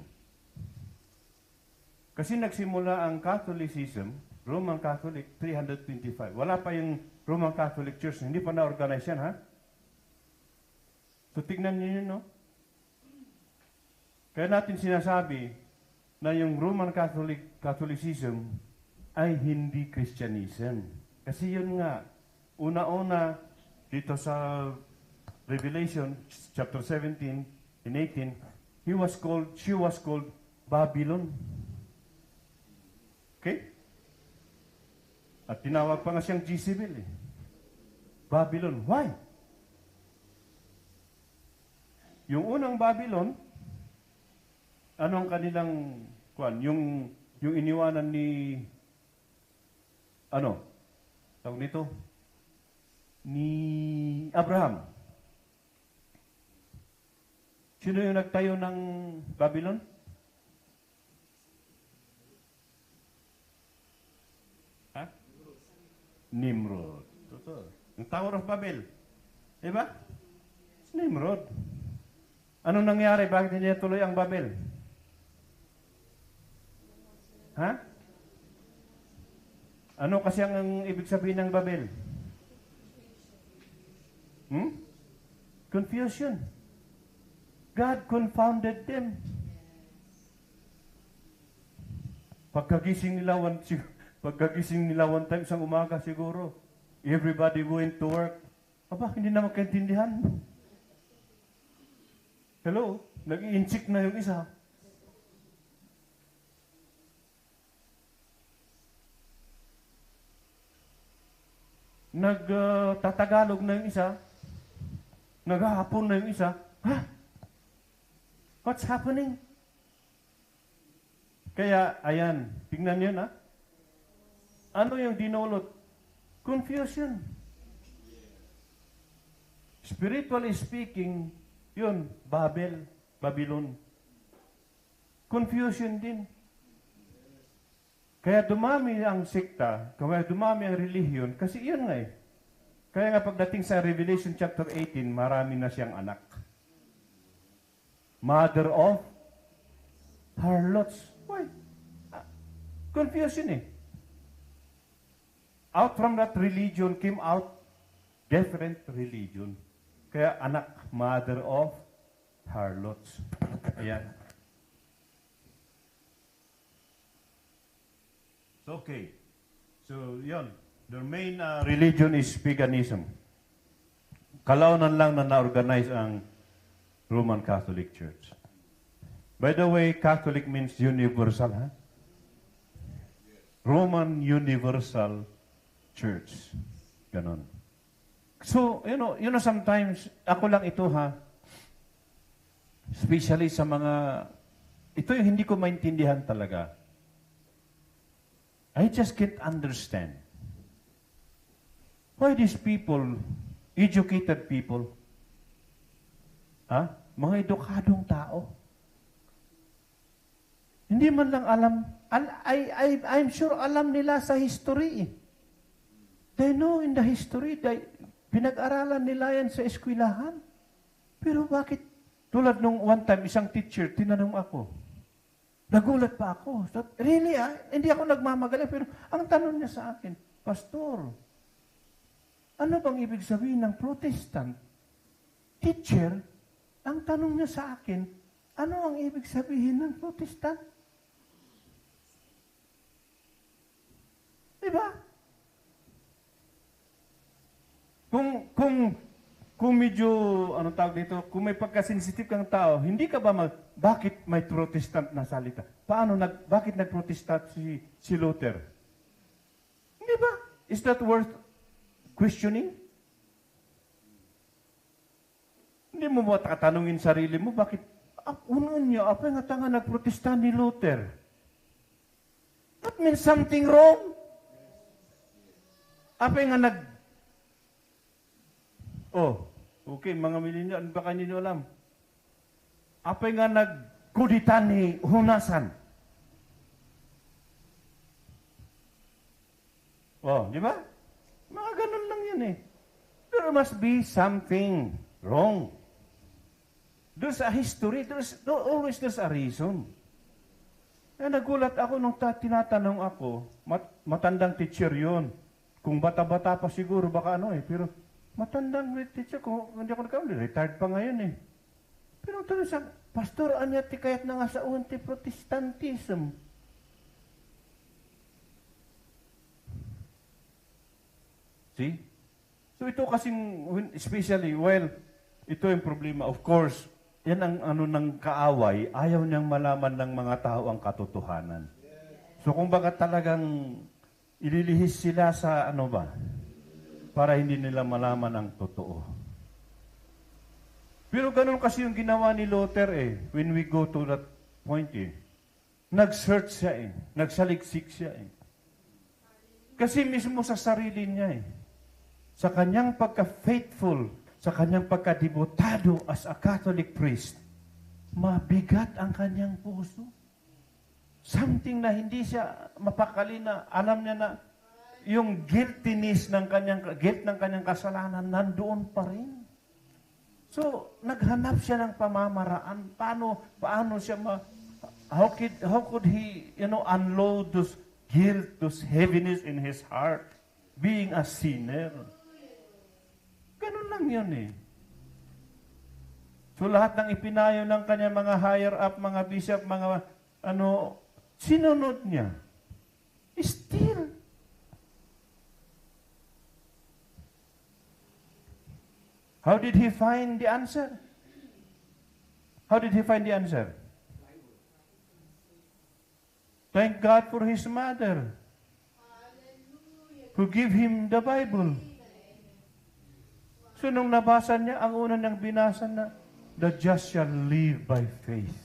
Kasi nagsimula ang Catholicism, Roman Catholic, 325. Wala pa yung Roman Catholic Church, hindi pa na-organize yan, ha? So tignan niyo yun, no? Kaya natin sinasabi na yung Roman Catholicism ay hindi Christianism. Kasi yun nga, una-una dito sa Revelation chapter 17 and 18, she was called Babylon. Okay? At tinawag pa nga siyang Jezebel eh. Babylon. Why? Yung unang Babylon, anong kanilang yung iniwanan ni tawag nito? Ni Abraham. Sino yung nagtayo ng Babylon? Ha? Nimrod. Totoo. Yung Tower of Babel. Diba? Nimrod. Anong nangyari? Bakit hindi tuloy ang Babel? Ha? Ano kasi ang ibig sabihin ng Babel? Confusion. God confounded them. Pagkagising nila one time isang umaga siguro, everybody went to work. Aba, hindi na magkaintindihan. Hello? Nag-i-inchik na yung isa. Nagtatagalog na yung isa. Naghahapon na yung isa. Ha? What's happening? Kaya, ayan, tingnan niyo na. Ano yung dinulot? Confusion. Spiritually speaking, yun, Babylon. Confusion din. Kaya dumami ang sekta, kaya dumami ang relihiyon, kasi yun nga eh. Kaya nga pagdating sa Revelation chapter 18, marami na siyang anak. Mother of harlots. Why? Confusion eh. Out from that religion came out different religion. Kaya anak, mother of harlots. Ayan. Okay. So, yun. The main religion is paganism. Kalaunan lang na na-organize ang Roman Catholic Church. By the way, Catholic means universal, ha? Roman Universal Church. Ganon. So, you know, sometimes, ako lang ito, ha? Especially sa mga, ito yung hindi ko maintindihan talaga. I just can't understand. Why these people, educated people, mga edukadong tao, hindi man lang alam, I'm sure alam nila sa history. They know in the history, pinag-aralan nila yan sa eskwelahan. Pero bakit? Tulad nung one time, isang teacher, tinanong ako. Nagulat pa ako. So, really, hindi ako nagmamagaling. Pero ang tanong niya sa akin, Pastor, ano bang ibig sabihin ng Protestant? Teacher, ang tanong niya sa akin, ano ang ibig sabihin ng Protestant? Diba? Kung medyo, ano tawag dito, kung may pagkasensitive kang tao, hindi ka ba bakit may Protestant na salita? Bakit nag-Protestant si Luther? Hindi ba? Is that worth questioning? Hindi mo ba tatanungin sarili mo, bakit, unon niya, apa nga tanga nag-Protestant ni Luther? That means something wrong. Apa nga okay, mga millennial, baka ninyo alam. Apa nga nagkudita ni Hunasan? Di ba? Mga ganun lang yan eh. There must be something wrong. There's a history. Always there's a reason. Kaya nagulat ako nung tinatanong ako, matandang teacher yun. Kung bata-bata pa siguro, baka pero matandang teacher, kung hindi ako nagkamali, retired pa ngayon eh. Pero tanong siya, Pastor, anya ti kayat na nga sa unti Protestantism? See? So ito kasing, especially, ito yung problema. Of course, yan ang ng kaaway, ayaw niyang malaman ng mga tao ang katotohanan. So kung baka talagang ililihis sila sa para hindi nila malaman ang totoo. Pero ganun kasi yung ginawa ni Luther when we go to that point Nag-search siya nagsaliksik siya Kasi mismo sa sarili niya sa kanyang pagka-faithful, sa kanyang pagka-debotado as a Catholic priest, mabigat ang kanyang puso. Something na hindi siya mapakali na alam niya na yung guilt ng kanyang kasalanan nandoon pa rin. So, naghanap siya ng pamamaraan. Paano siya how could he, unload those guilt, those heaviness in his heart, being a sinner? Ganun lang yun So, lahat ng ipinayo ng kanyang mga higher up, mga bishop, mga sinunod niya. Still. How did he find the answer? Thank God for his mother, who gave him the Bible. So So nung nabasa niya, ang una niyang binasa na, the just shall live by faith.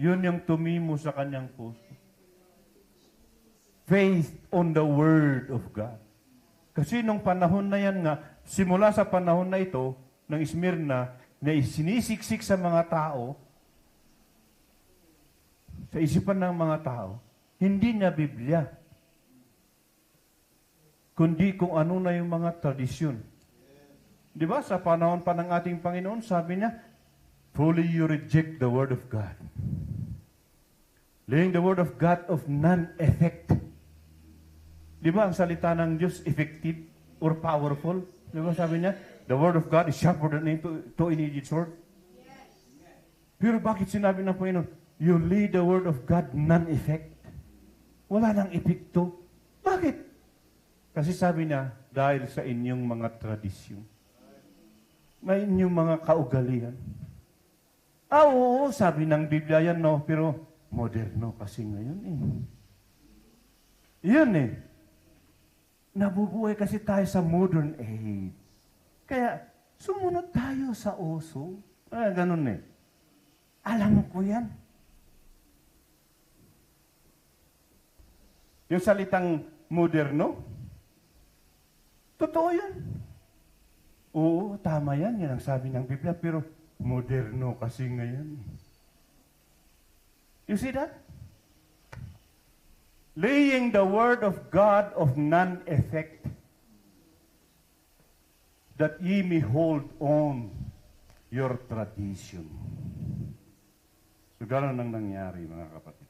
Yun yung tumimo sa kanyang puso. Faith on the Word of God. Kasi nung panahon na yan nga, simula sa panahon na ito, ng Smyrna, na sinisiksik sa mga tao, sa isipan ng mga tao, hindi niya Biblia, kundi kung ano na yung mga tradisyon. Di ba, sa panahon pa ng ating Panginoon, sabi niya, fully you reject the Word of God. Laying the Word of God of none-effect. Di ba, ang salita ng Diyos, effective or powerful? Di ba, sabi niya, the Word of God is sharper than a two-edged sword. Pero bakit sinabi ng Panginoon, you lay the Word of God none-effect? Wala nang epekto. Bakit? Kasi sabi niya, dahil sa inyong mga tradisyon. May inyong mga kaugalian. Oo, sabi ng Biblia yan, no, pero moderno kasi ngayon eh. Yun eh. Nabubuhay kasi tayo sa modern age. Kaya, sumunod tayo sa uso. Ganun eh. Alam ko yan. Yung salitang moderno, totoo yan. Oo, tama yan. Yan ang sabi ng Biblia. Pero moderno kasi ngayon. You see that? Laying the Word of God of none-effect, that ye may hold on your tradition. So, gano'n ang nangyari, mga kapatid.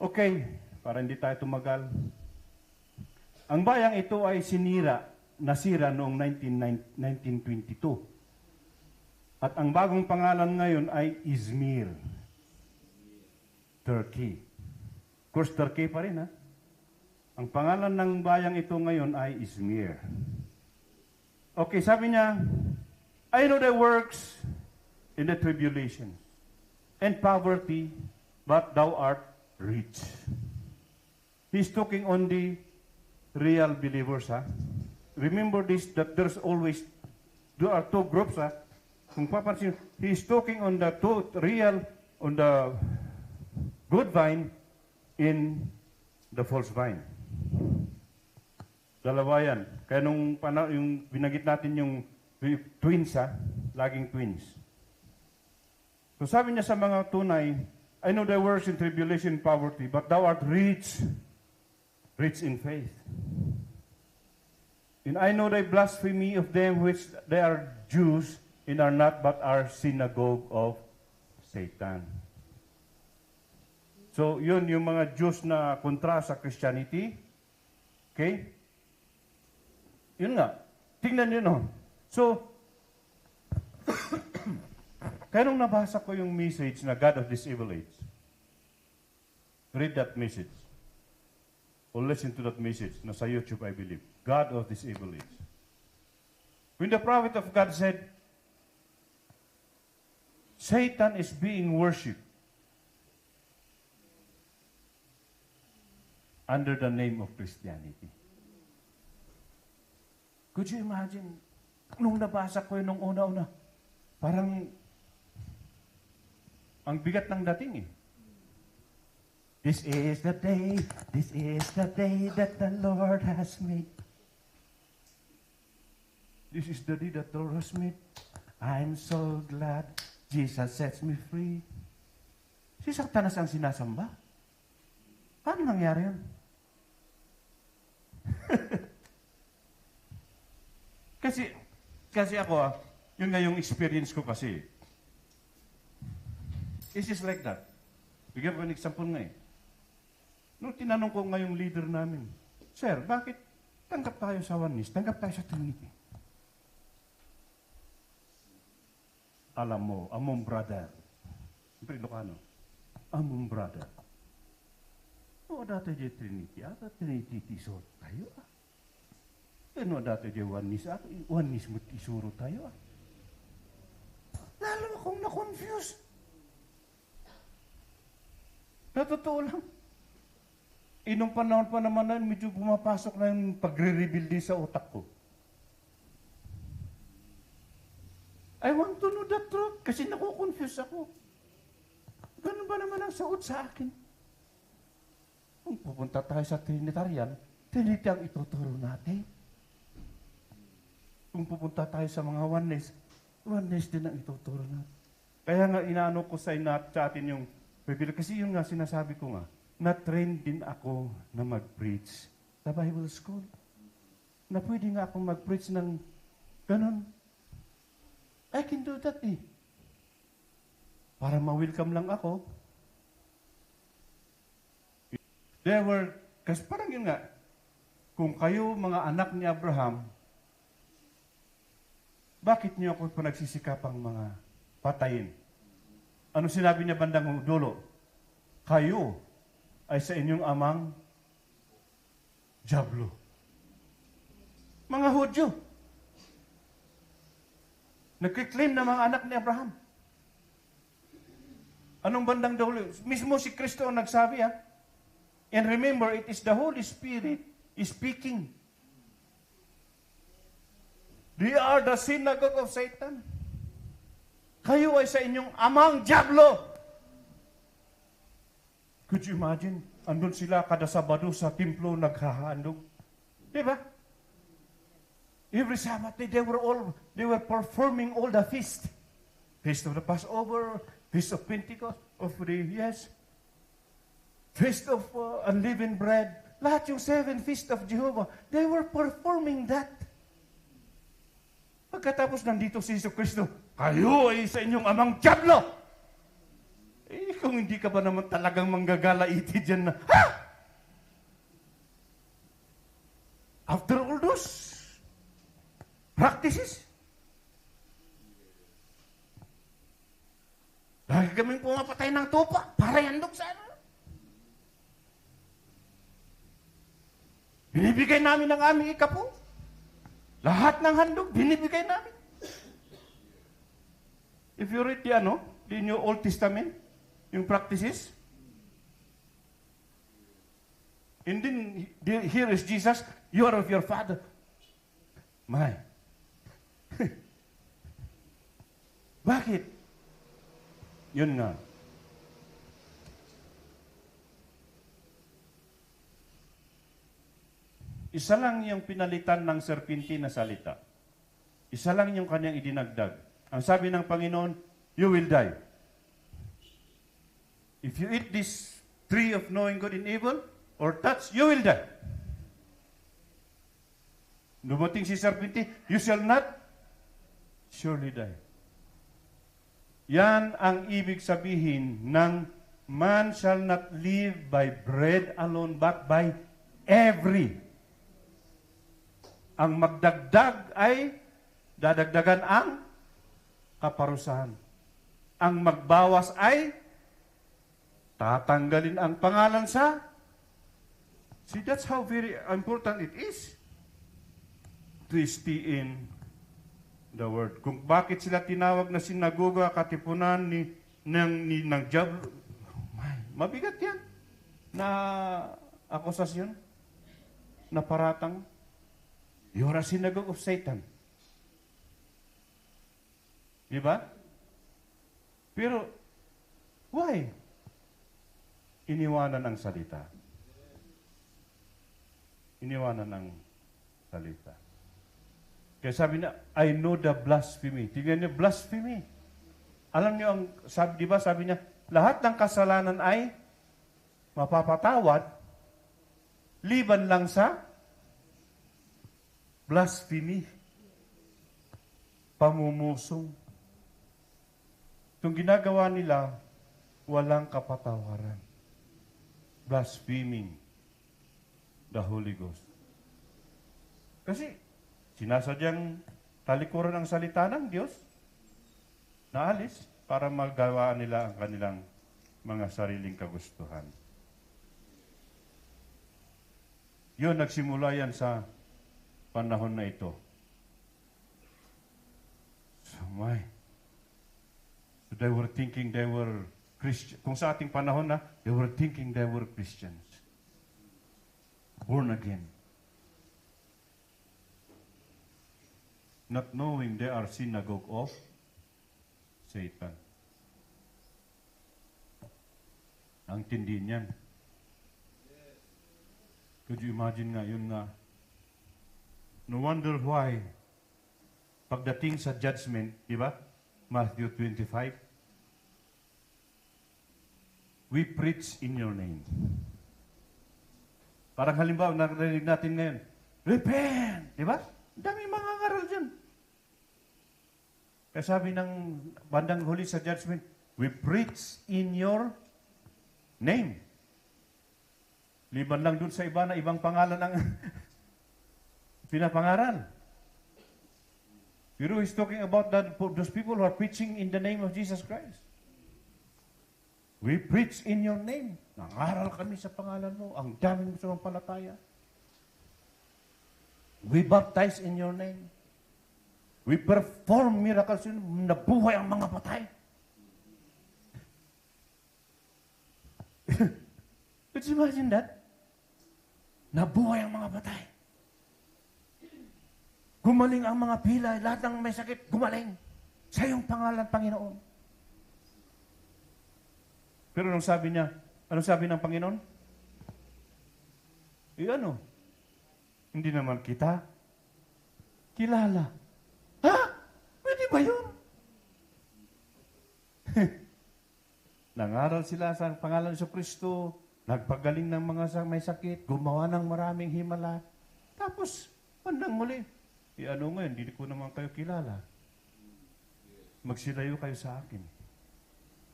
Okay, para hindi tayo tumagal. Ang bayang ito ay nasira noong 1922. At ang bagong pangalan ngayon ay Izmir, Turkey. Of course, Turkey pa rin, ha? Ang pangalan ng bayang ito ngayon ay Izmir. Okay, sabi niya, I know thy works in the tribulation and poverty, but thou art rich. He's talking on the real believers, ha? Remember this, that there are two groups, ha? Kung papansin, he's talking on the on the good vine in the false vine. Dalawa yan. Kaya nung yung binanggit natin yung twins, ha? Laging twins. So sabi niya sa mga tunay, I know thy works in tribulation and poverty, but thou art rich in faith. And I know thy blasphemy of them which they are Jews and are not, but are synagogue of Satan. So, yun yung mga Jews na kontra sa Christianity. Okay? Yun nga. Tingnan nyo, no? So, kaya nung nabasa ko yung message na God of this evil age, read that message. Or listen to that message na sa YouTube, I believe. God of this evil age. When the prophet of God said, Satan is being worshipped under the name of Christianity. Could you imagine, nung nabasa ko yun nung una-una, parang ang bigat ng dating eh. This is the day that the Lord has made. This is the day that the Lord has made. I'm so glad Jesus sets me free. Si Satanas ang sinasamba. Paano nangyari yun? kasi ako, yun nga yung experience ko kasi. It's just like that. Bigyan ko ng example nga eh. Nung tinanong ko nga yung leader namin, Sir, bakit tanggap tayo sa Oneness? Tanggap tayo sa Trinity. Alam mo, among brother. Siyempre, Ilocano. Among brother. No, dati di Trinity. Trinity tisuro tayo. No, dati di Oneness. Oneness mo tisuro tayo. Lalo akong na-confuse. Na totoo lang. Inong panahon pa naman na medyo pumapasok na yung pagre-rebuild din sa utak ko. I want to know the truth kasi nakukonfuse ako. Ganun ba naman ang sagot sa akin? Kung pupunta tayo sa Trinitarian, Trinity ang ituturo natin. Kung pupunta tayo sa mga oneness din ang ituturo natin. Kaya nga inaano ko sa atin yung Bible, kasi yun nga sinasabi ko nga, na-train din ako na mag-preach sa Bible School. Na pwede nga akong mag-preach ng ganun. I can do that eh. Para ma-welcome lang ako. Kasi parang yun nga, kung kayo mga anak ni Abraham, bakit niyo ako pinagsisikapang mga patayin? Ano sinabi niya bandang dulo? Kayo ay sa inyong amang Diablo. Mga Hudyo. Nagkiklaim na mga anak ni Abraham. Anong bandang dulo? Mismo si Kristo ang nagsabi ha. And remember, it is the Holy Spirit is speaking. They are the synagogue of Satan. Kayo ay sa inyong amang Diablo. Could you imagine? Andun sila kada Sabado sa templo naghahandog. Di ba? Every Sabbath they were performing all the feast. Feast of the Passover, Feast of Pentecost, Feast of Unleavened Bread. Lahat yung 7 Feast of Jehovah. They were performing that. Pagkatapos nandito si Jesu Cristo, kayo ay sa inyong amang Diablo. Kung hindi ka ba naman talagang manggagalaiti dyan na, ha? After all those practices, lagi kaming pumapatay ng tupa para yandog sa ano. Binibigay namin ang aming ikapo. Lahat ng handog, binibigay namin. If you read the New Old Testament, yung practices, and then here is Jesus, you are of your father. My. Bakit? Yun nga. Isa lang yung pinalitan ng serpente na salita. Isa lang yung kanyang idinagdag. Ang sabi ng Panginoon, you will die. If you eat this tree of knowing good and evil, or touch, you will die. Dumating si serpente, you shall not surely die. Yan ang ibig sabihin ng man shall not live by bread alone, but by every. Ang magdagdag ay dadagdagan ang kaparusahan. Ang magbawas ay tatanggalin ang pangalan sa. See, that's how very important it is to stay in the Word. Kung bakit sila tinawag na sinagoga, katipunan ng Diablo, mabigat yan na akusasyon, na paratang. You're a synagogue of Satan. Di ba? Pero, why? Iniwanan ang salita. Iniwanan ang salita. Kaya sabi na, I know the blasphemy. Tingnan niyo, blasphemy. Alam niyo ang, sabi, di ba, sabi niya, lahat ng kasalanan ay mapapatawad, liban lang sa blasphemy. Pamumusong. Itong ginagawa nila, walang kapatawaran. Blaspheming the Holy Ghost. Kasi, sinasadyang talikuran ang salita ng Diyos, naalis para magawa nila ang kanilang mga sariling kagustuhan. Yun, nagsimula yan sa panahon na ito. So they were thinking they were Christian. Kung sa ating panahon na, they were thinking they were Christians. born again. Not knowing they are synagogue of Satan. Ang tindi niyan. Could you imagine nga yun nga? No wonder why pagdating sa judgment, di ba? Matthew 25, we preach in your name. Parang halimbawa, narinig natin ngayon, repent! Di ba? Daming mga ngaral dyan. Kaya sabi ng bandang huli sa judgment, we preach in your name. Liban lang dun sa iba na ibang pangalan ang pinapangaral. Pero he's talking about that, those people who are preaching in the name of Jesus Christ. We preach in your name. Nangaral kami sa pangalan mo. Ang daming sumampalataya. We baptize in your name. We perform miracles. Nabuhay ang mga patay. Could you imagine that? Nabuhay ang mga patay. Gumaling ang mga pilay, lahat ng may sakit, gumaling. Sa iyong pangalan, Panginoon. Pero anong sabi niya? Anong sabi ng Panginoon? Ano? Hindi naman kita kilala. Ha? Pwede ba yun? Nangaral sila sa pangalan ni Kristo, nagpagaling ng mga may sakit, gumawa ng maraming himala. Tapos, bandang muli, ano ngayon, hindi ko naman kayo kilala. Magsilayo kayo sa akin.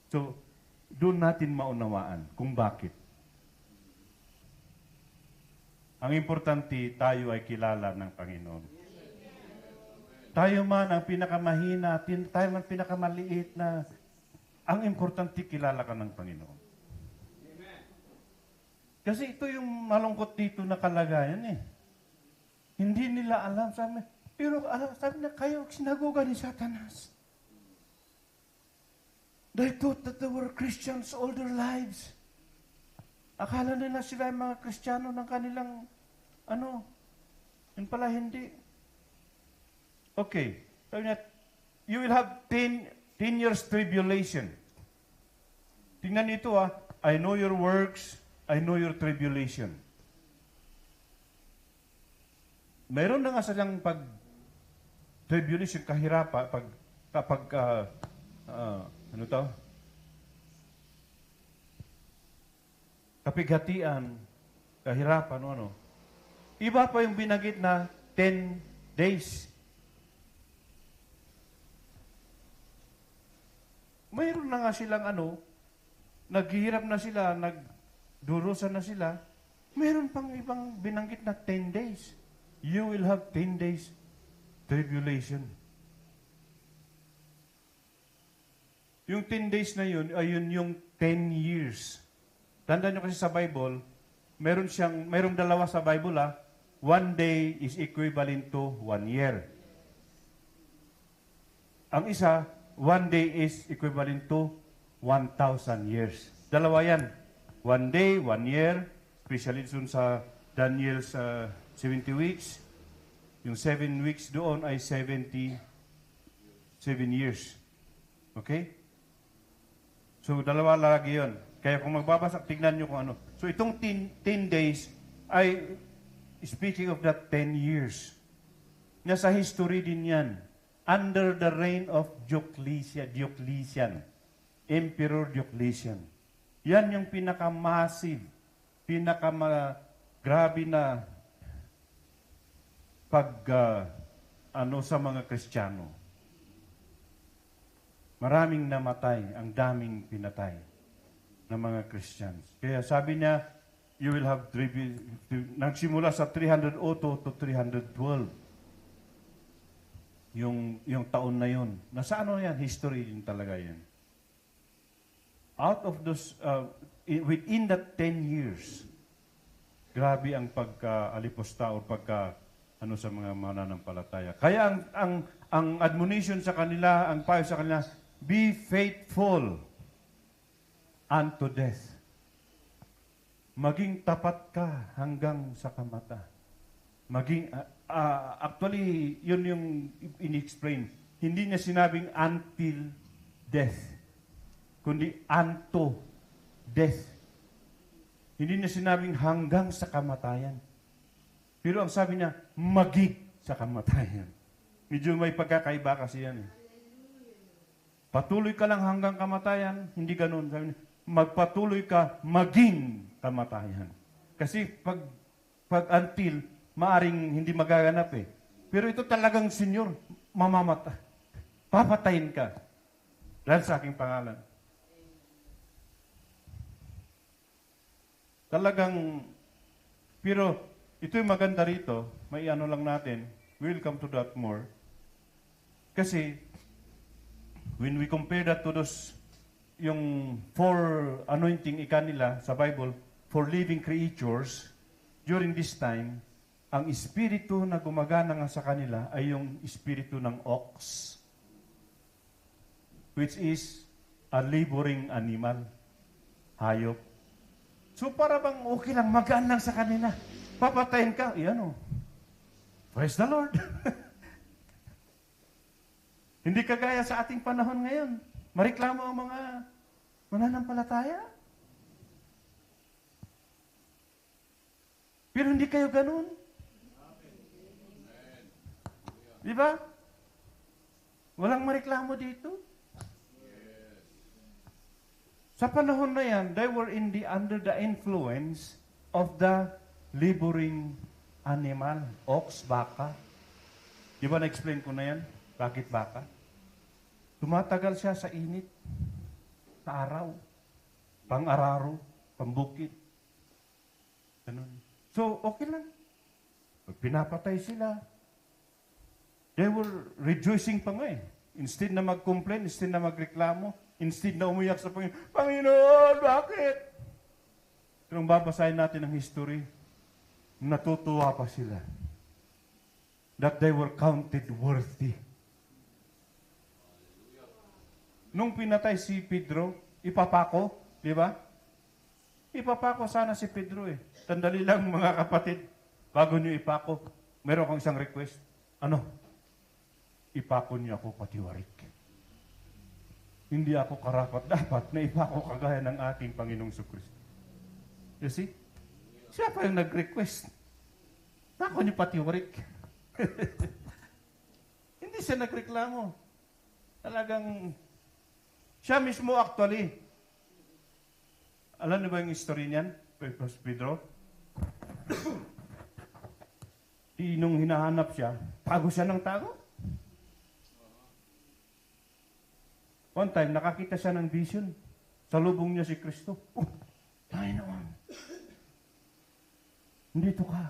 So, doon natin maunawaan kung bakit. Ang importante, tayo ay kilala ng Panginoon. Tayo man ang pinakamahina, tayo man pinakamaliit na, ang importante, kilala ka ng Panginoon. Kasi ito yung malungkot dito na kalagayan eh. Hindi nila alam, sabi na kayo, sinagoga ni Satanas. They thought that they were Christians all their lives. Akala nila sila yung mga Kristiyano ng kanilang, yun pala hindi. Okay, sabi niya, you will have 10 years tribulation. Tingnan ito I know your works, I know your tribulation. Meron na nga silang tribulation, kahirapan, kapighatian, kahirapan, Iba pa yung binagit na 10 days. Mayroon na nga silang naghihirap na sila, nagdurusa na sila. Mayroon pang ibang binanggit na 10 days. You will have 10 days tribulation. Yung 10 days na yun, ayun yung 10 years. Tandaan nyo kasi sa Bible, mayroong dalawa sa Bible, 1 day is equivalent to 1 year. Ang isa, 1 day is equivalent to 1,000 years. Dalawa yan. 1 day, 1 year, especially dun sa Daniel's 70 weeks. Yung 7 weeks doon ay 77 years. Okay? So, dalawa lagi yun. Kaya kung magbabasa, tignan nyo kung ano. So, itong 10 days ay speaking of that 10 years. Nasa history din yan. Under the reign of Diocletian. Emperor Diocletian. Yan yung pinaka-massive, pinaka-grabe na sa mga Kristiyano. Maraming namatay, ang daming pinatay ng mga Christians. Kaya sabi niya, you will have nagsimula sa 302 to 312. Yung taon na yun. Nasa yan? History din talaga yan. Out of those, within that 10 years, grabe ang pagka-aliposta o sa mga mananampalataya. Kaya ang admonition sa kanila, ang payo sa kanila, be faithful unto death. maging tapat ka hanggang sa kamata. Actually, yun yung in-explain. Hindi niya sinabing until death, kundi unto death. Hindi niya sinabing hanggang sa kamatayan. Pero ang sabi niya, maging sa kamatayan. Medyo may pagkakaiba kasi yan. Patuloy ka lang hanggang kamatayan, hindi ganun. Sabi niya, magpatuloy ka, maging kamatayan. Kasi pag until, maaring hindi magaganap eh. Pero ito talagang Senyor, mamamata. Papatayin ka. Dahil sa aking pangalan. Talagang, pero ito yung maganda rito, may ano lang natin, we'll come to that more. Kasi, when we compare that to those, yung four anointing nila sa Bible, for living creatures, during this time, ang espiritu na gumagana nga sa kanila ay yung espiritu ng ox, which is a laboring animal, hayop. So para bang okay lang, magaan lang sa kanila. Papatayin ka, yan o. Praise the Lord. Hindi kagaya sa ating panahon ngayon. Mareklamo ang mga mananampalataya. Pero hindi kayo ganun. Di ba? Walang mareklamo dito. Sa panahon na yan, they were under the influence of the laboring animal, ox, baka. Di ba na-explain ko na yan? Bakit baka? Tumatagal siya sa init, sa araw, pang-araro, pambukid. Ganun. So, okay lang. Pag pinapatay sila, they were rejoicing pa nga eh. Instead na mag-complain, instead na magreklamo, instead na umiyak sa Panginoon, Panginoon, bakit? Pero kung babasahin natin ang history, natutuwa pa sila. That they were counted worthy. Nung pinatay si Pedro, ipapako, di ba? Ipapako sana si Pedro eh. Tandali lang mga kapatid, bago niyo ipako, meron kang isang request. Ano? Ipako niyo ako patiwarik. Hindi ako karapat-dapat na ipako kagaya ng ating Panginoong Kristo. You see? Siya pa yung nag-request. Pako niyo patiwarik. Hindi siya nagreklamo. Talagang, siya mismo actually. Alam niyo ba yung history niyan? Pedro? Nung hinahanap siya, tago siya ng tago. One time, nakakita siya ng vision. Sa lubong niya si Kristo. Oh, Panginoon. Nandito ka.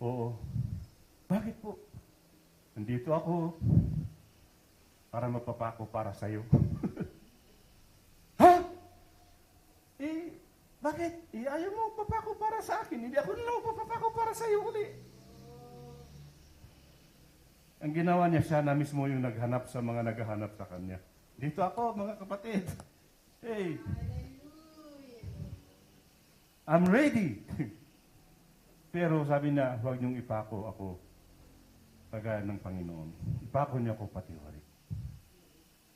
Oo. Bakit po? Nandito ako para mapapako para sa'yo. Ha? Bakit? Ayaw mo papako para sa akin. Hindi ako nila papako para sa'yo uli. Ang ginawa niya, siya na mismo yung naghanap sa mga naghahanap sa kanya. Dito ako, mga kapatid. Hey. I'm ready. Pero sabi niya, huwag niyong ipako ako kagaya ng Panginoon. Ipako niya ako patiwari.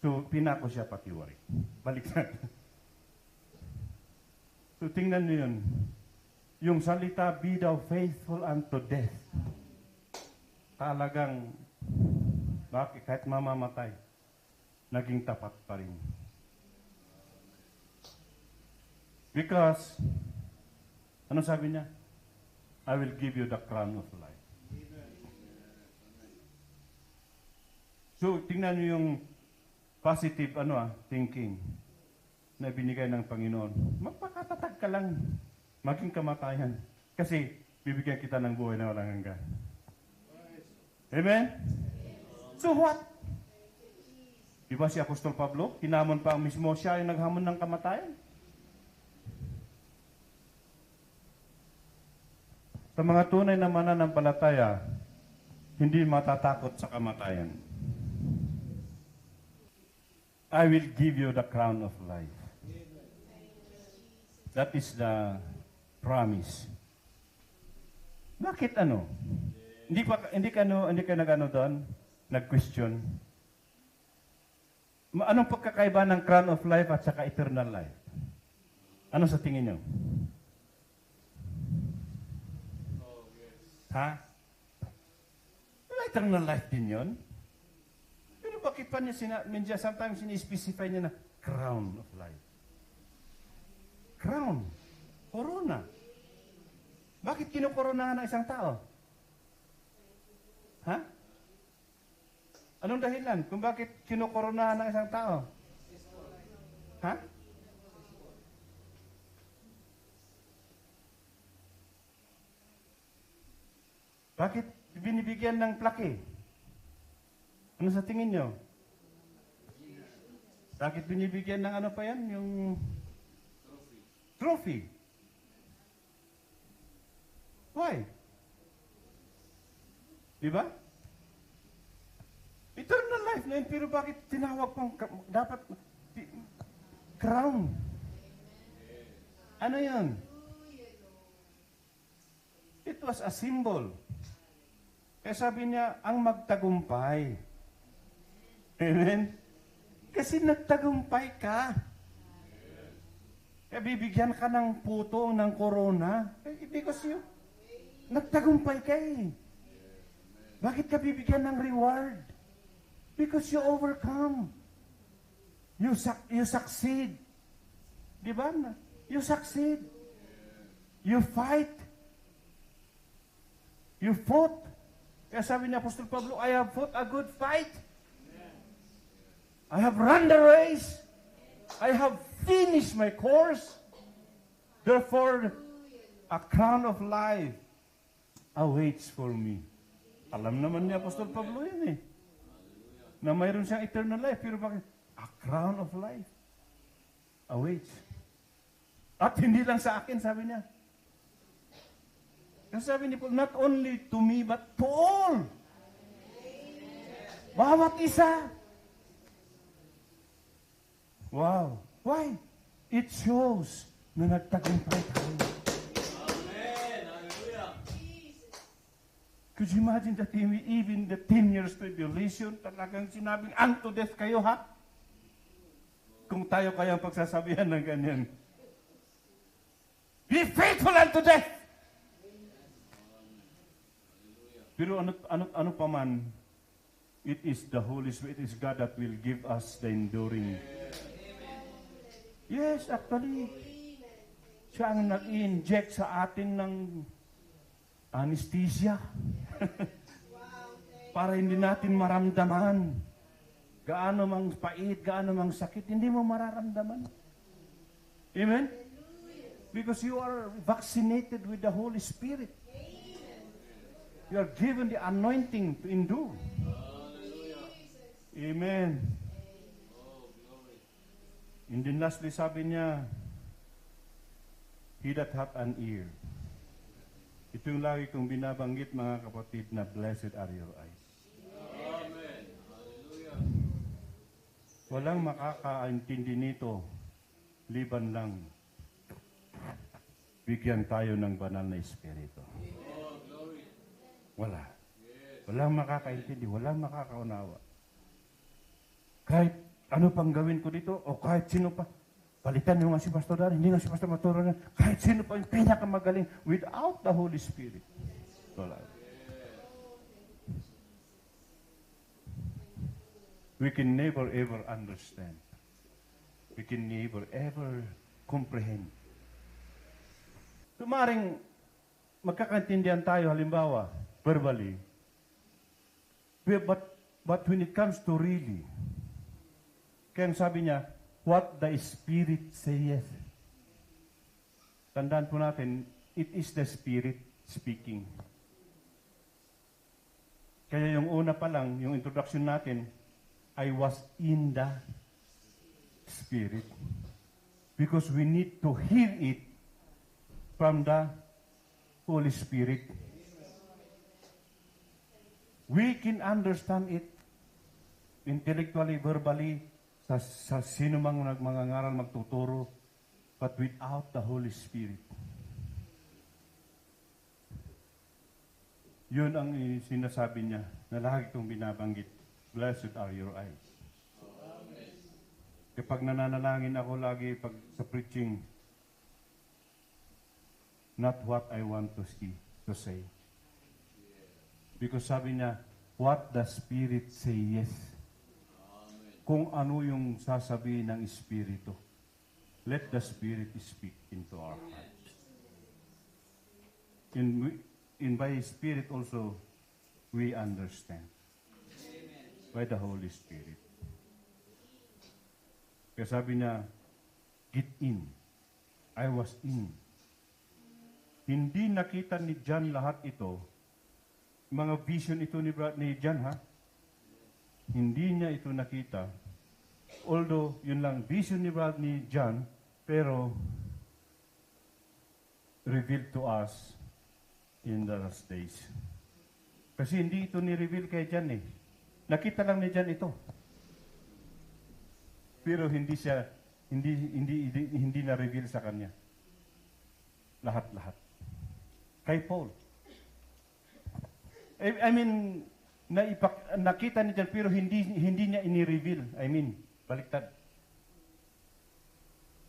So, pinako siya patiwari. Balik natin. So, tingnan niyo yun. Yung salita, be thou faithful unto death. Talagang, bakit? Kahit mamamatay, naging tapat pa rin. Because, ano sabi niya? I will give you the crown of life. So, tingnan niyo yung positive thinking na binigay ng Panginoon. Magpakatatag ka lang. Maging kamatayan. Kasi, bibigyan kita ng buhay na walang hanggan. Amen? So what? Diba si Apostol Pablo? Hinamon pa ang mismo siya yung naghamon ng kamatayan. Sa mga tunay na mananampalataya, hindi matatakot sa kamatayan. I will give you the crown of life. That is the promise. Bakit ano? Hindi ka nagano doon, nag-question. Anong pagkakaiba ng crown of life at saka eternal life? Ano sa tingin niyo? Ha? Eternal life din yun. Pero bakit pa niya sometimes sini-specify niya na crown of life? Crown. Corona. Bakit kinokoronahan ng isang tao? Ha? Anong dahilan kung bakit kinokoronahan ng isang tao? Ha? Bakit binibigyan ng plaque? Ano sa tingin nyo? Bakit binibigyan ng ano pa yan? Yung trophy. Why? Di ba? Eternal life na yun, pero bakit tinawag pang dapat crown? Ano yun? It was a symbol. Kaya sabi niya, ang magtagumpay. Amen? Kasi nagtagumpay ka. Kaya bibigyan ka ng puto, ng corona. Because you, nagtagumpay ka eh. Bakit ka bibigyan ng reward? Because you overcome. You succeed. Di ba? You succeed. You fight. You fought. Kaya sabi ni Apostol Pablo, I have fought a good fight. I have run the race. I have finished my course. Therefore, a crown of life awaits for me. Alam naman ni Apostol Pablo yun eh. Na mayroon siyang eternal life. Pero bakit? A crown of life awaits. At hindi lang sa akin, sabi niya. Kasi sabi ni Paul, not only to me, but to all. Bawat isa. Wow. Why? It shows na nagtagumpay tayo. Amen. Hallelujah. Could you imagine that even the 10 years tribulation, talagang sinabing, unto death kayo, ha? Kung tayo kaya ang pagsasabihan ng ganyan. Be faithful unto death! Pero ano pa man, it is the Holy Spirit, it is God that will give us the enduring. Yes, actually, siya ang nag-inject sa atin ng anesthesia. Para hindi natin maramdaman. Gaano mang pait, gaano mang sakit, hindi mo mararamdaman. Amen? Because you are vaccinated with the Holy Spirit. You are given the anointing to endure. Amen. And then lastly, sabi niya, he that hath an ear. Ito yung lagi kong binabanggit, mga kapatid, na blessed are your eyes. Amen. Hallelujah. Walang makakaintindi nito, liban lang bigyan tayo ng banal na Espiritu. Wala. Walang makakaintindi, walang makakaunawa. Kahit ano pang gawin ko dito, o kahit sino pa, palitan nyo nga si Pastor Dan, hindi nga si Pastor Maturo na, kahit sino pa yung pinakamagaling, without the Holy Spirit. Wala. We can never ever understand. We can never ever comprehend. Tumaring magkakaintindihan tayo, halimbawa, verbally. But when it comes to really, kaya sabi niya, what the Spirit saith. Tandaan po natin, it is the Spirit speaking. Kaya yung una pa lang, yung introduction natin, I was in the Spirit. Because we need to hear it from the Holy Spirit. We can understand it intellectually, verbally, sa sino mang mangangaral, magtuturo. But without the Holy Spirit, yun ang sinasabi niya na lagi kong binabanggit. Blessed are your eyes. Kapag nananalangin ako lagi pag sa preaching, not what I want to see, to say. Because sabi niya, what the Spirit say yes. Kung ano yung sasabihin ng Espiritu. Let the Spirit speak into our hearts. In by Spirit also, we understand. By the Holy Spirit. Kaya sabi niya, get in. I was in. Hindi nakita ni John lahat ito. Mga vision ito ni John, ha? Hindi niya ito nakita. Although, yun lang, vision ni John, pero revealed to us in the last days. Kasi hindi ito ni-reveal kay John eh. Nakita lang ni John ito. Pero hindi na-reveal sa kanya. Lahat-lahat. Kay Paul. I mean, nakita ni John pero hindi niya ini-reveal. I mean, baliktad.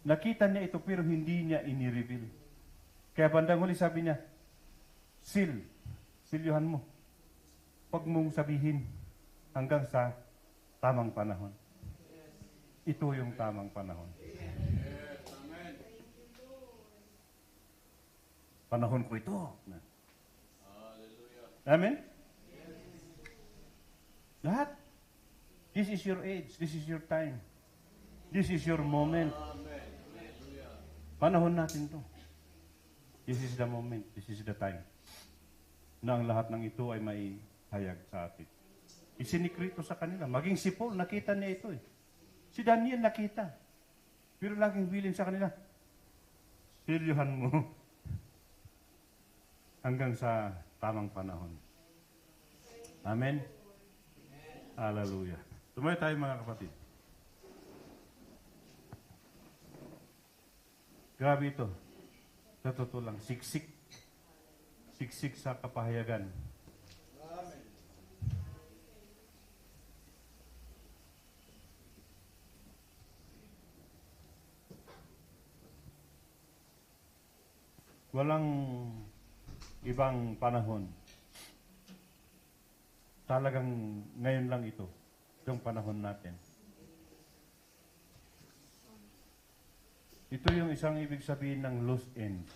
Nakita niya ito pero hindi niya ini-reveal. Kaya bandang huli sabi niya, silyuhan mo. Huwag mong sabihin hanggang sa tamang panahon. Ito yung tamang panahon. Panahon ko ito. Amen? Lahat. This is your age. This is your time. This is your moment. Panahon natin to. This is the moment. This is the time. Na ang lahat ng ito ay may hayag sa atin. Isinikrito sa kanila. Maging si Paul, nakita niya ito eh. Si Daniel nakita. Pero laging bilin sa kanila, silyuhan mo hanggang sa tamang panahon. Amen? Hallelujah. Tumayo tayo mga kapatid. Grabe ito. Sa totoo lang, siksik. Siksik sa kapahayagan. Walang ibang panahon. Talagang ngayon lang ito. Itong panahon natin. Ito yung isang ibig sabihin ng loose ends.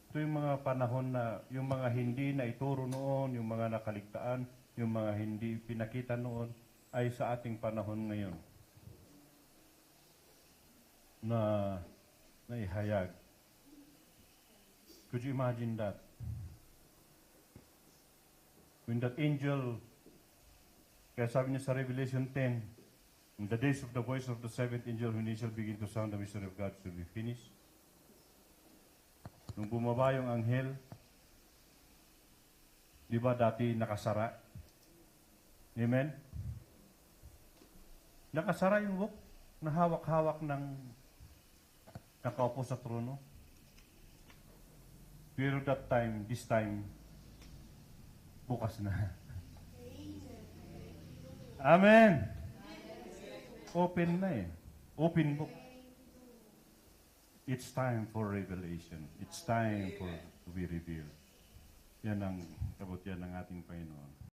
Ito yung mga panahon na, yung mga hindi na ituro noon, yung mga nakaligtaan, yung mga hindi pinakita noon, ay sa ating panahon ngayon. Na naihayag. Could you imagine that? When that angel, kaya sabi niya sa Revelation 10, in the days of the voice of the seventh angel, when he shall begin to sound, the mystery of God shall be finished. Nung bumaba yung anghel, di ba dati nakasara? Amen? Nakasara yung book na hawak-hawak ng nakaupo sa trono. Pero that time, this time, bukas na. Amen. Open na eh. Open book. It's time for revelation. It's time for to be revealed. Yan ang kabutihan ng ating Panginoon.